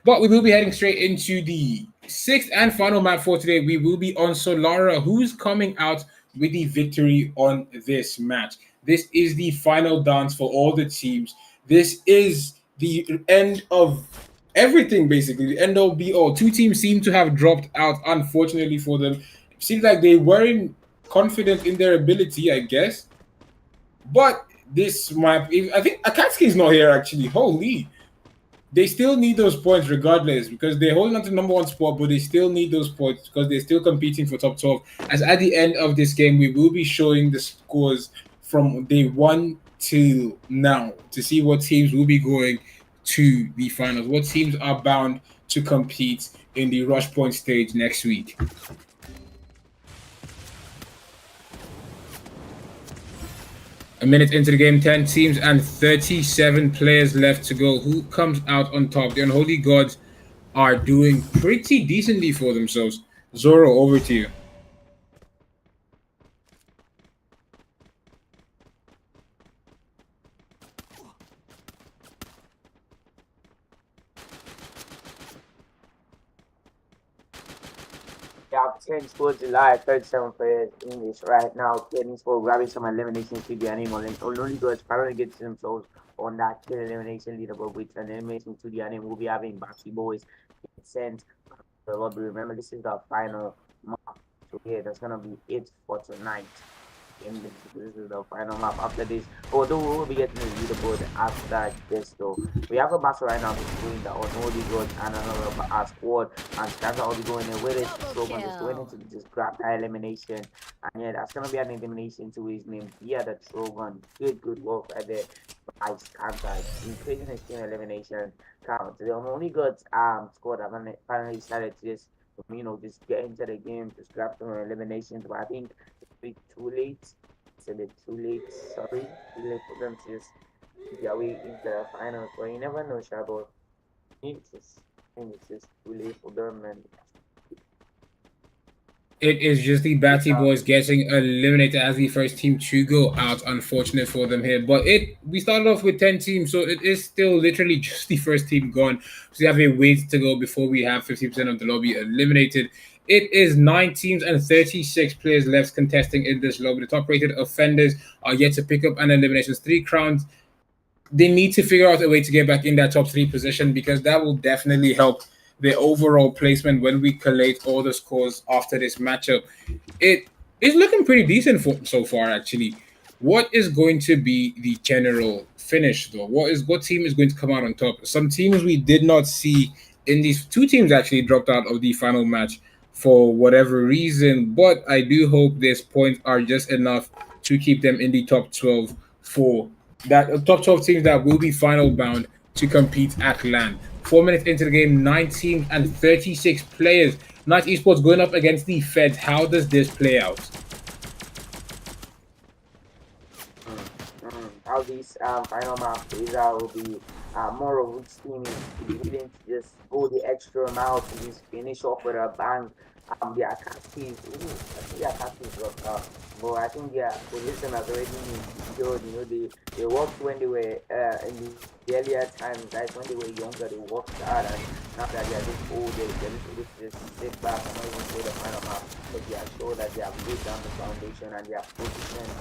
But we will be heading straight into the 6th and final map for today. We will be on Solara, who's coming out with the victory on this match. This is the final dance for all the teams. This is the end of everything, basically. The end all be all. 2 teams seem to have dropped out, unfortunately for them. It seems like they weren't confident in their ability, I guess. But this map, I think Akatsuki's not here, actually. Holy. They still need those points regardless because they're holding on to the number 1 spot, but they still need those points because they're still competing for top 12. As at the end of this game, we will be showing the scores from day 1 till now to see what teams will be going to the finals, what teams are bound to compete in the Rush Point stage next week. A minute into the game, 10 teams and 37 players left to go. Who comes out on top? The Unholy Gods are doing pretty decently for themselves. Zoro, over to you.
We have 10 scores July, 37 players English right now. Getting for grabbing some elimination to the animal. And only goes finally get themselves on that kill elimination leaderboard with an elimination to the animal. We'll be having Bashi Boys sent the lobby. Remember, this is the final map. So yeah, that's gonna be it for tonight. And this is the final map. After this, although we will be getting the leaderboard after this, though we have a battle right now between the Unholy God and another squad, and that's all be going in with it. So we're just going to just grab that elimination, and yeah, that's gonna be an elimination to his name. Yeah, the Trogon. Good work right there. I can't increasing his team elimination count. The Unholy Gods squad have finally decided to just just get into the game, just grab some eliminations. But I think bit too late. It's a bit too late. Sorry, too late for them to just get away into the finals. But you never know, Shabo. It's just too late for them, and
It is just the Batty Boys getting eliminated as the first team to go out. Unfortunate for them here. But we started off with 10 teams, so it is still literally just the first team gone. So we have a ways to go before we have 50% of the lobby eliminated. It is 9 teams and 36 players left contesting in this lobby. The top-rated offenders are yet to pick up an eliminations. 3 crowns. They need to figure out a way to get back in that top 3 position because that will definitely help the overall placement when we collate all the scores after this matchup. It is looking pretty decent so far, actually. What is going to be the general finish, though? What team is going to come out on top? Some teams we did not see in these 2 teams actually dropped out of the final match for whatever reason, but I do hope these points are just enough to keep them in the top 12 for that top 12 teams that will be final bound to compete at LAN. 4 minutes into the game, 9 teams and 36 players. Night Esports going up against the Feds. How does this play out?
How this final map plays out will be more of which team is willing to just go the extra mile to just finish off with a bang. The Akatsuki, I think the Akatsuki dropped out, but I think their position has already been secured. They worked when they were in the earlier times, like when they were younger, they worked hard, and now that they are just old, they're able to just sit back and not even play the final map, but they are sure that they have laid down the foundation and they have positioned.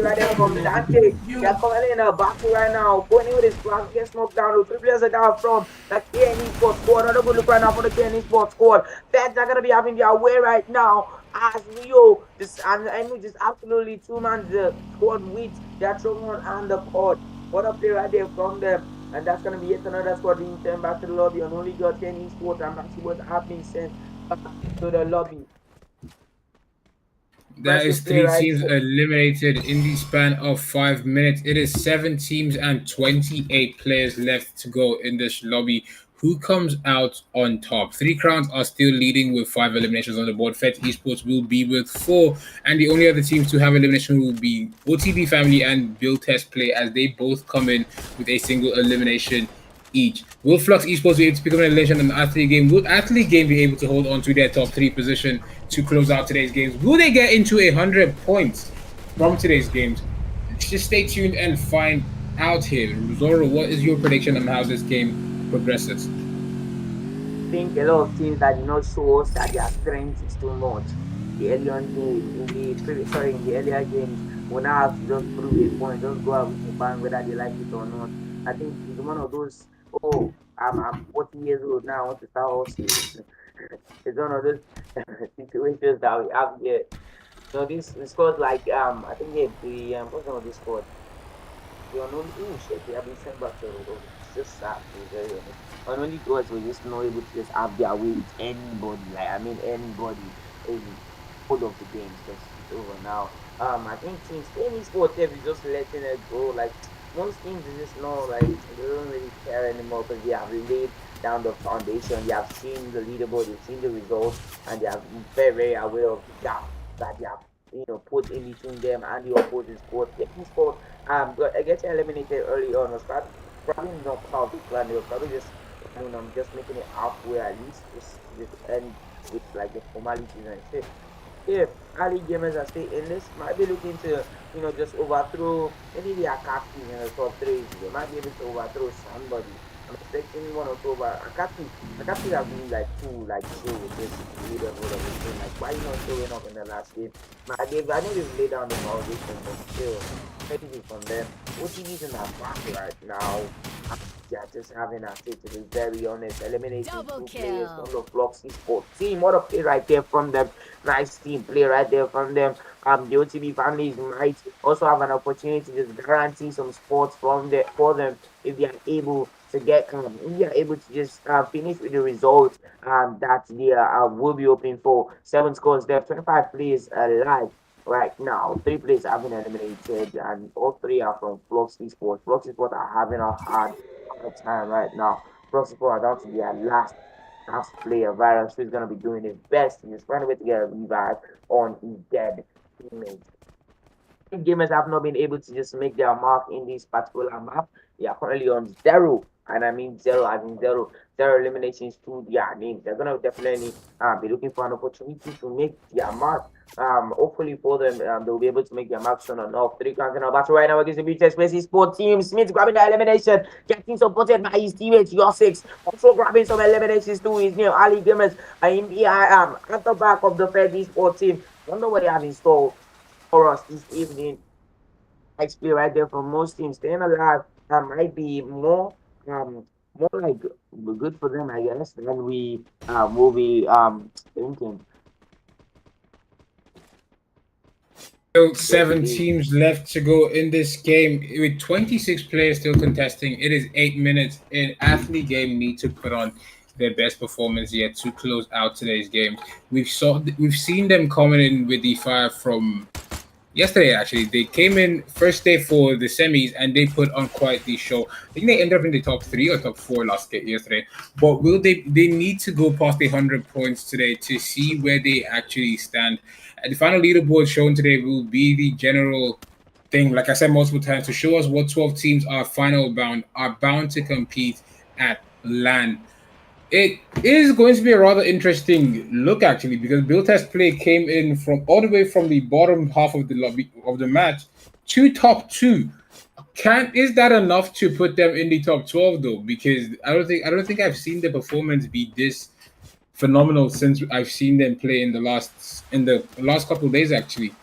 Right there from Dante, they are coming in a battle right now, going in with his flag, gets knocked down. 3 players are down from the KNE Sports squad. Another good look right now for the KNE Sports squad. Feds are gonna be having their way right now as Rio just absolutely 2-man the squad with their Trogon and the court. What a play right there from them. And that's gonna be yet another squad being sent back to the lobby. Unholy God, KNE Sports and Maxi Boys have been sent to the lobby.
That
Impressive
is
play
three
right
teams
there.
eliminated in the span of 5 minutes. It is 7 teams and 28 players left to go in this lobby. Who comes out on top? Three Crowns are still leading with 5 eliminations on the board. Fed Esports will be with 4, and the only other teams to have elimination will be OTB Family and Bill Test Play, as they both come in with a single elimination each. Will Flux Esports be able to pick up an elimination in the Athlete game? Will Athlete game be able to hold on to their top 3 position to close out today's games? Will they get into 100 points from today's games? Just stay tuned and find out here. Zoro, what is your prediction on how this game progresses?
Think a lot of teams that did not show us that their strength is too much. The earlier in the previous, sorry, in the earlier games, will now have to just prove a point, just go out with a bang whether they like it or not. I think it's one of those. Oh, I'm 40 years old now. I want to start hustling. It's one of those situations that we have here. So this squad like I think the what's the name of this squad? The unknown shit, they have been sent back to it's just sad to be very honest. Unonly gods were just not able to just have their way with anybody. Like I mean anybody in hold of the games because it's over now. I think teams any sport is just letting it go. Like most teams is just not like they don't really care anymore because they have laid down the foundation. They have seen the leaderboard, they've seen the results, and they are very, very aware of the gap that they have put in between them and the opposing sport. Taking sport but getting eliminated early on was probably not part of the plan. They were probably just just making it halfway at least just end with like the formalities and shit. If early gamers are still in this, might be looking to, just overthrow maybe the Akaki in the top three. They might be able to overthrow somebody. I'm expecting one or two over Akaki. Akaki have been like too like chill with this leader of the team. Like why you not showing up in the last game? I know they've laid down the foundation, but still, anything from them. OTV's in that back right now. Yeah, just having a say to be very honest, eliminating
Double
two players
kill.
from the Floxy Sport team. What a play right there from them. Nice team play right there from them. The OTB families might also have an opportunity to just guarantee some sports for them if they are able to get if they are able to just finish with the result that they will be hoping for. 7 scores there, 25 players alive right now. 3 players have been eliminated, and all 3 are from Floxy Sports. Floxy Sports are having a hard time right now. Floxy Sports are down to their last player. Virus, who's going to be doing his best. He's trying to get a revive on his dead teammates. Gamers have not been able to just make their mark in this particular map. They are currently on 0, and I mean 0 as in 0 eliminations to their names. They're gonna definitely be looking for an opportunity to make their mark. Hopefully for them, they'll be able to make their mark soon enough. 3 counting on battle right now against the Beauty Express Sport team. Smith grabbing the elimination, getting supported by his teammates. Your 6 also grabbing some eliminations too. His name Ali Gamers in the at the back of the Fed Sport team. I don't know what they have in store for us this evening. XP right there for most teams. Staying alive might be more like good for them, I guess, than we will be thinking.
Still
Yes,
7
indeed.
teams left to go in this game with 26 players still contesting. It is 8 minutes in. Athlete game need to put on their best performance yet to close out today's games. We've seen them coming in with the fire from yesterday. Actually, they came in first day for the semis and they put on quite the show. I think they ended up in the top 3 or top 4 yesterday. But will they need to go past the 100 points today to see where they actually stand? And the final leaderboard shown today will be the general thing, like I said multiple times, to show us what 12 teams are bound to compete at LAN. It is going to be a rather interesting look, actually, because Bill Test Play came in from all the way from the bottom half of the lobby of the match to top 2. Is that enough to put them in the top 12 though? Because I don't think I've seen the performance be this phenomenal since I've seen them play in the last couple of days, actually.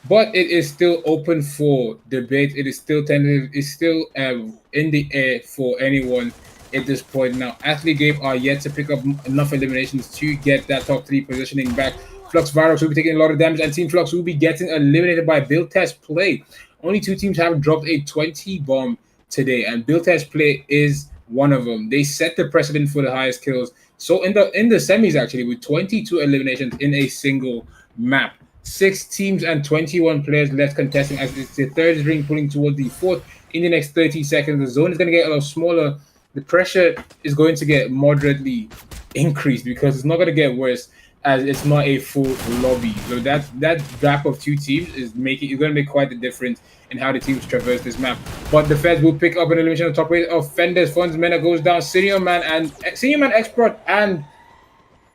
But it is still open for debate. It is still tentative. It's still in the air for anyone at this point. Now, Athlete Game are yet to pick up enough eliminations to get that top 3 positioning back. Flux Virus will be taking a lot of damage, and Team Flux will be getting eliminated by Build Test Play. Only 2 teams have dropped a 20 bomb today, and Build Test Play is one of them. They set the precedent for the highest kills So in the semis actually, with 22 eliminations in a single map, 6 teams and 21 players left contesting as it's the third ring pulling towards the fourth in the next 30 seconds. The zone is going to get a lot smaller. The pressure is going to get moderately increased because it's not going to get worse as it's not a full lobby. So that gap of 2 teams is going to make quite the difference in how the teams traverse this map. But the Feds will pick up an elimination on top rate of Fenders. Funds Mena goes down. Senior Man Expert and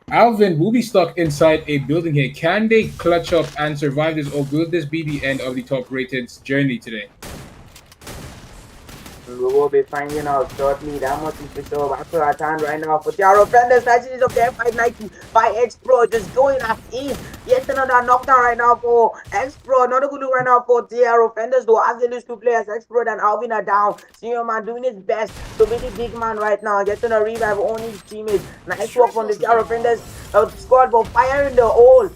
Alvin will be stuck inside a building here. Can they clutch up and survive this, or will this be the end of the top rated's journey today?
We will be finding out shortly. That much is for sure. Back to our time right now for Tiaro Fenders. Snatches of the F590 by X Pro. Just going at in. Yet another knockdown right now for X Pro. Another good look right now for Tiaro Fenders, though. As they lose 2 players, X Pro and Alvin are down. Senior Man doing his best to be the big man right now. Getting a revive on his teammates. Nice work from the Tiaro Fenders squad for firing the hole.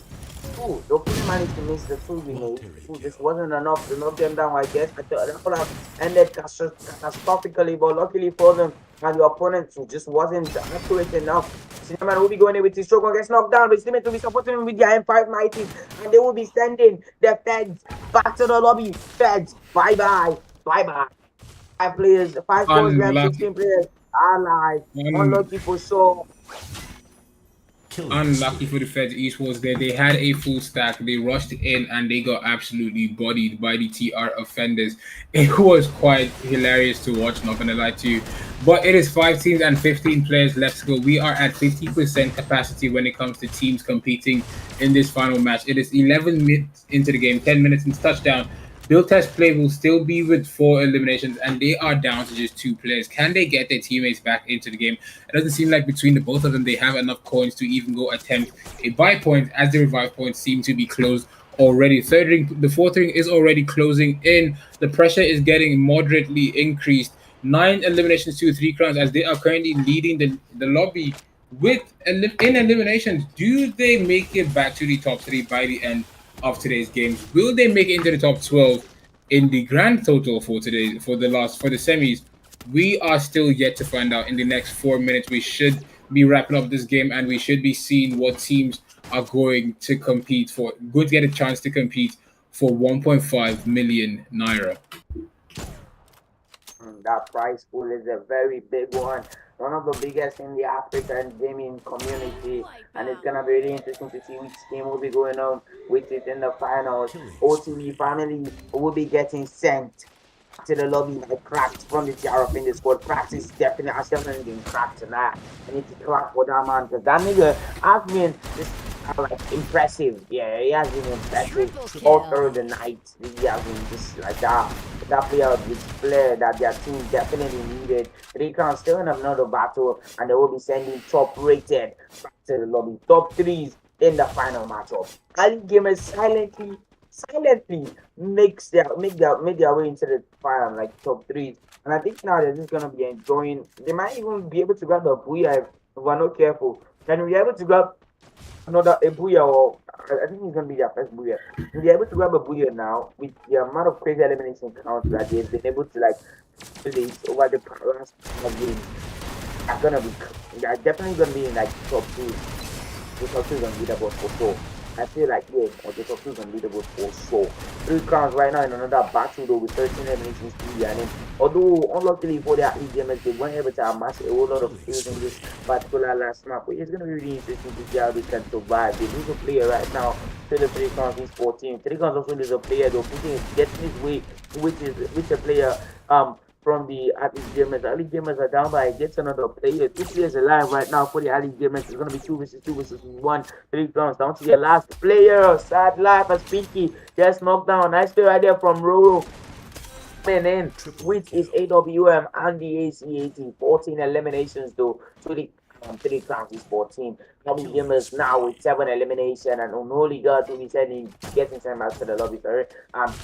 Ooh, Doki managed to miss the 2 we made. Ooh, this wasn't enough to knock them down, I guess. I thought that could have ended catastrophically, but luckily for them, and the opponent who just wasn't accurate enough. Cinnamon will be going in with his stroke and gets knocked down, but his teammates will be supporting him with their M5 mighties, and they will be sending the Feds back to the lobby. Feds, bye-bye, bye-bye. 5 players, 5 scores left, 16 players are alive. Unlucky for sure.
Unlucky for the Feds esports there. They had a full stack. They rushed in and they got absolutely bodied by the TR offenders. It was quite hilarious to watch, not gonna lie to you. But it is 5 teams and 15 players left to go. We are at 50% capacity when it comes to teams competing in this final match. It is 11 minutes into the game, 10 minutes into touchdown. Build test play will still be with 4 eliminations, and they are down to just 2 players. Can they get their teammates back into the game? It doesn't seem like between the both of them they have enough coins to even go attempt a buy point, as the revive points seem to be closed already. The fourth ring is already closing in. The pressure is getting moderately increased. 9 eliminations to 3 crowns as they are currently leading the lobby with in eliminations. Do they make it back to the top 3 by the end of today's games? Will they make it into the top 12 in the grand total for today for the semis? We are still yet to find out. In the next 4 minutes, we should be wrapping up this game, and we should be seeing what teams are going to get a chance to compete for 1.5 million naira.
That prize pool is a very big one of the biggest in the African gaming community, and it's gonna be really interesting to see which team will be going on with it in the finals. OTV family will be getting sent to the lobby like cracked from the TRF in the squad. Practice definitely being cracked tonight. I need to clap for that man because that nigga has been just like impressive. Yeah, he has been impressive all through the night. He has been just like that player, this player that their team definitely needed. They can still in another battle, and they will be sending top rated back to the lobby. Top 3s in the final matchup. Ali Gamers silently make their way into the final, like top 3s. And I think now they're just gonna be enjoying. They might even be able to grab a booyah if we're not careful. And we're able to grab another a booyah, or I think it's gonna be their first booyah. And they're able to grab a booyah now with the amount of crazy elimination counts that they've been able to like place over the last game. They're definitely gonna be in like top 2. The top 2 is gonna be the boss for sure. I feel like, yeah, or the top 2 is on leaderboard for sure. 3 crowns right now in another battle though with 13 eliminations to be. And although unluckily for their gamers, they weren't able to amass a whole lot of skills in this particular last map. But it's gonna be really interesting to see how they can survive. They lose a player right now to the 3 crowns in 14. 3 crowns also lose a player though, getting his way, which a player from the Ali Gamers. Ali Gamers are down by gets another player. 2 players alive right now for the Ali Gamers. It's gonna be 2 versus 2 versus 1. 3 rounds down to the last player. Sad life as Pinky just knocked down. Nice play right there from Roro. And in, which is AWM and the AC18. 14 eliminations though to the 3 crowns is 14. Ali Gamers now with 7 elimination, and Unholy Gods will be getting sent back to the lobby. Sorry.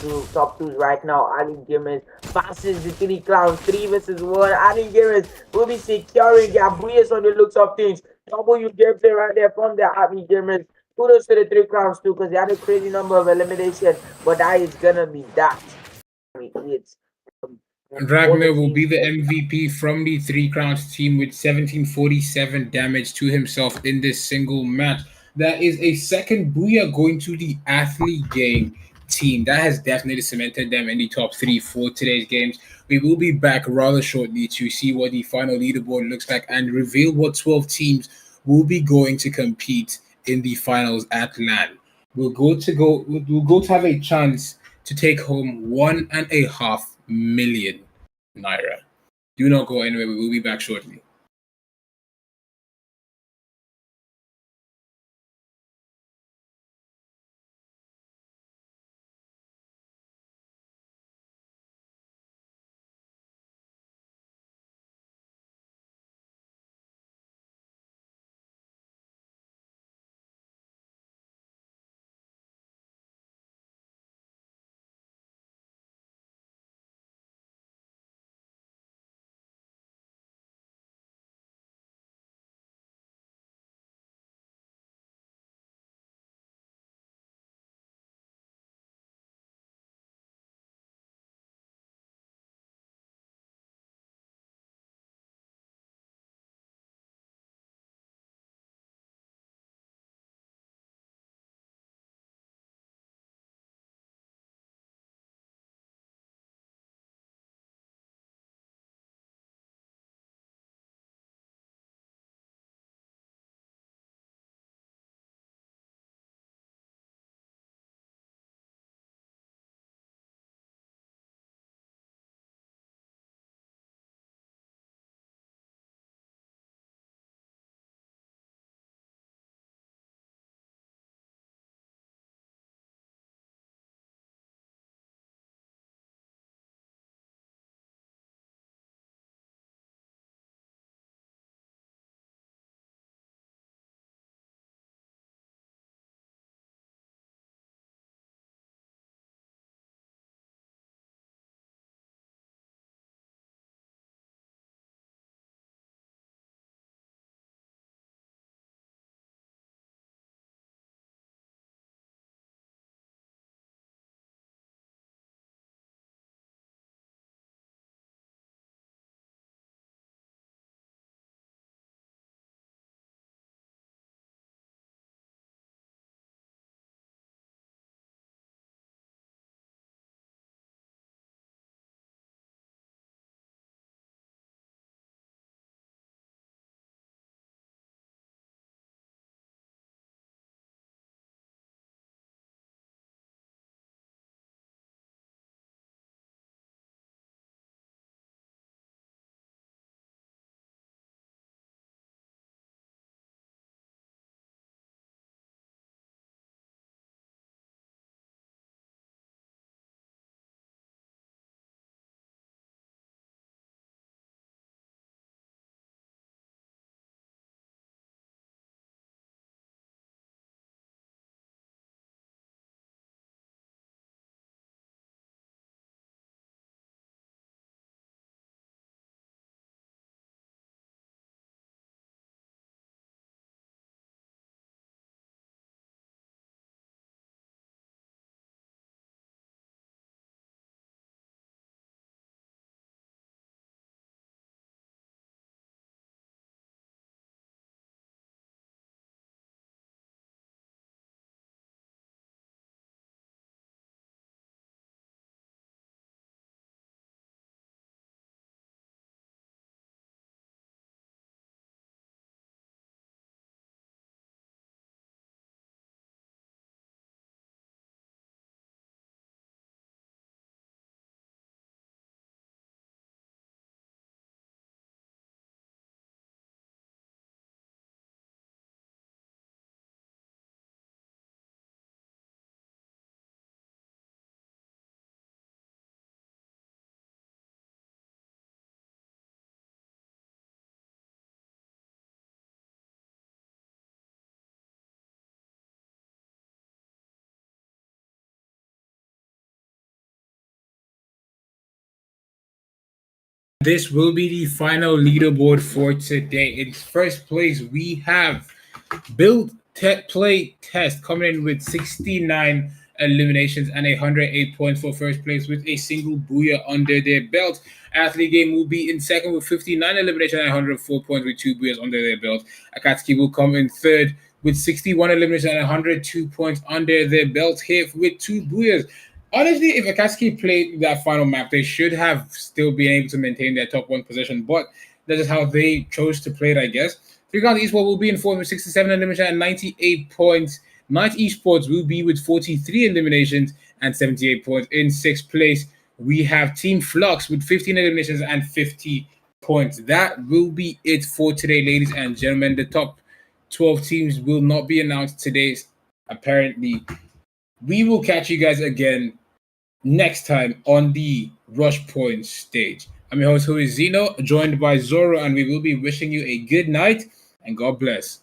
2 top 2s right now. Ali Gamers passes the 3 crowns. 3 versus 1. Ali Gamers will be securing their breeze on the looks of things. W gameplay right there from the Ali Gamers. Kudos to the 3 crowns too, because they had a crazy number of elimination, but that is gonna be that. It's
Ragnar will be the MVP from the Three Crowns team with 1747 damage to himself in this single match. That is a second booyah going to the Athlete Gang team. That has definitely cemented them in the top three for today's games. We will be back rather shortly to see what the final leaderboard looks like and reveal what 12 teams will be going to compete in the finals at LAN. We'll go to have a chance to take home 1.5 million naira. Do not go anywhere. We will be back shortly. This will be the final leaderboard for today. In first place, we have Build Play Test coming in with 69 eliminations and 108 points for first place with a single booyah under their belt. Athlete Game will be in second with 59 eliminations and 104 points with 2 booyahs under their belt. Akatsuki will come in third with 61 eliminations and 102 points under their belt here with 2 booyahs. Honestly, if Akatsuki played that final map, they should have still been able to maintain their top 1 position, but that is how they chose to play it, I guess. Three Count Esports will be in fourth with 67 eliminations and 98 points. Night Esports will be with 43 eliminations and 78 points. In sixth place, we have Team Flux with 15 eliminations and 50 points. That will be it for today, ladies and gentlemen. The top 12 teams will not be announced today, apparently. We will catch you guys again next time on the Rush Point stage. I'm your host, who is Zeno, joined by Zoro, and we will be wishing you a good night and God bless.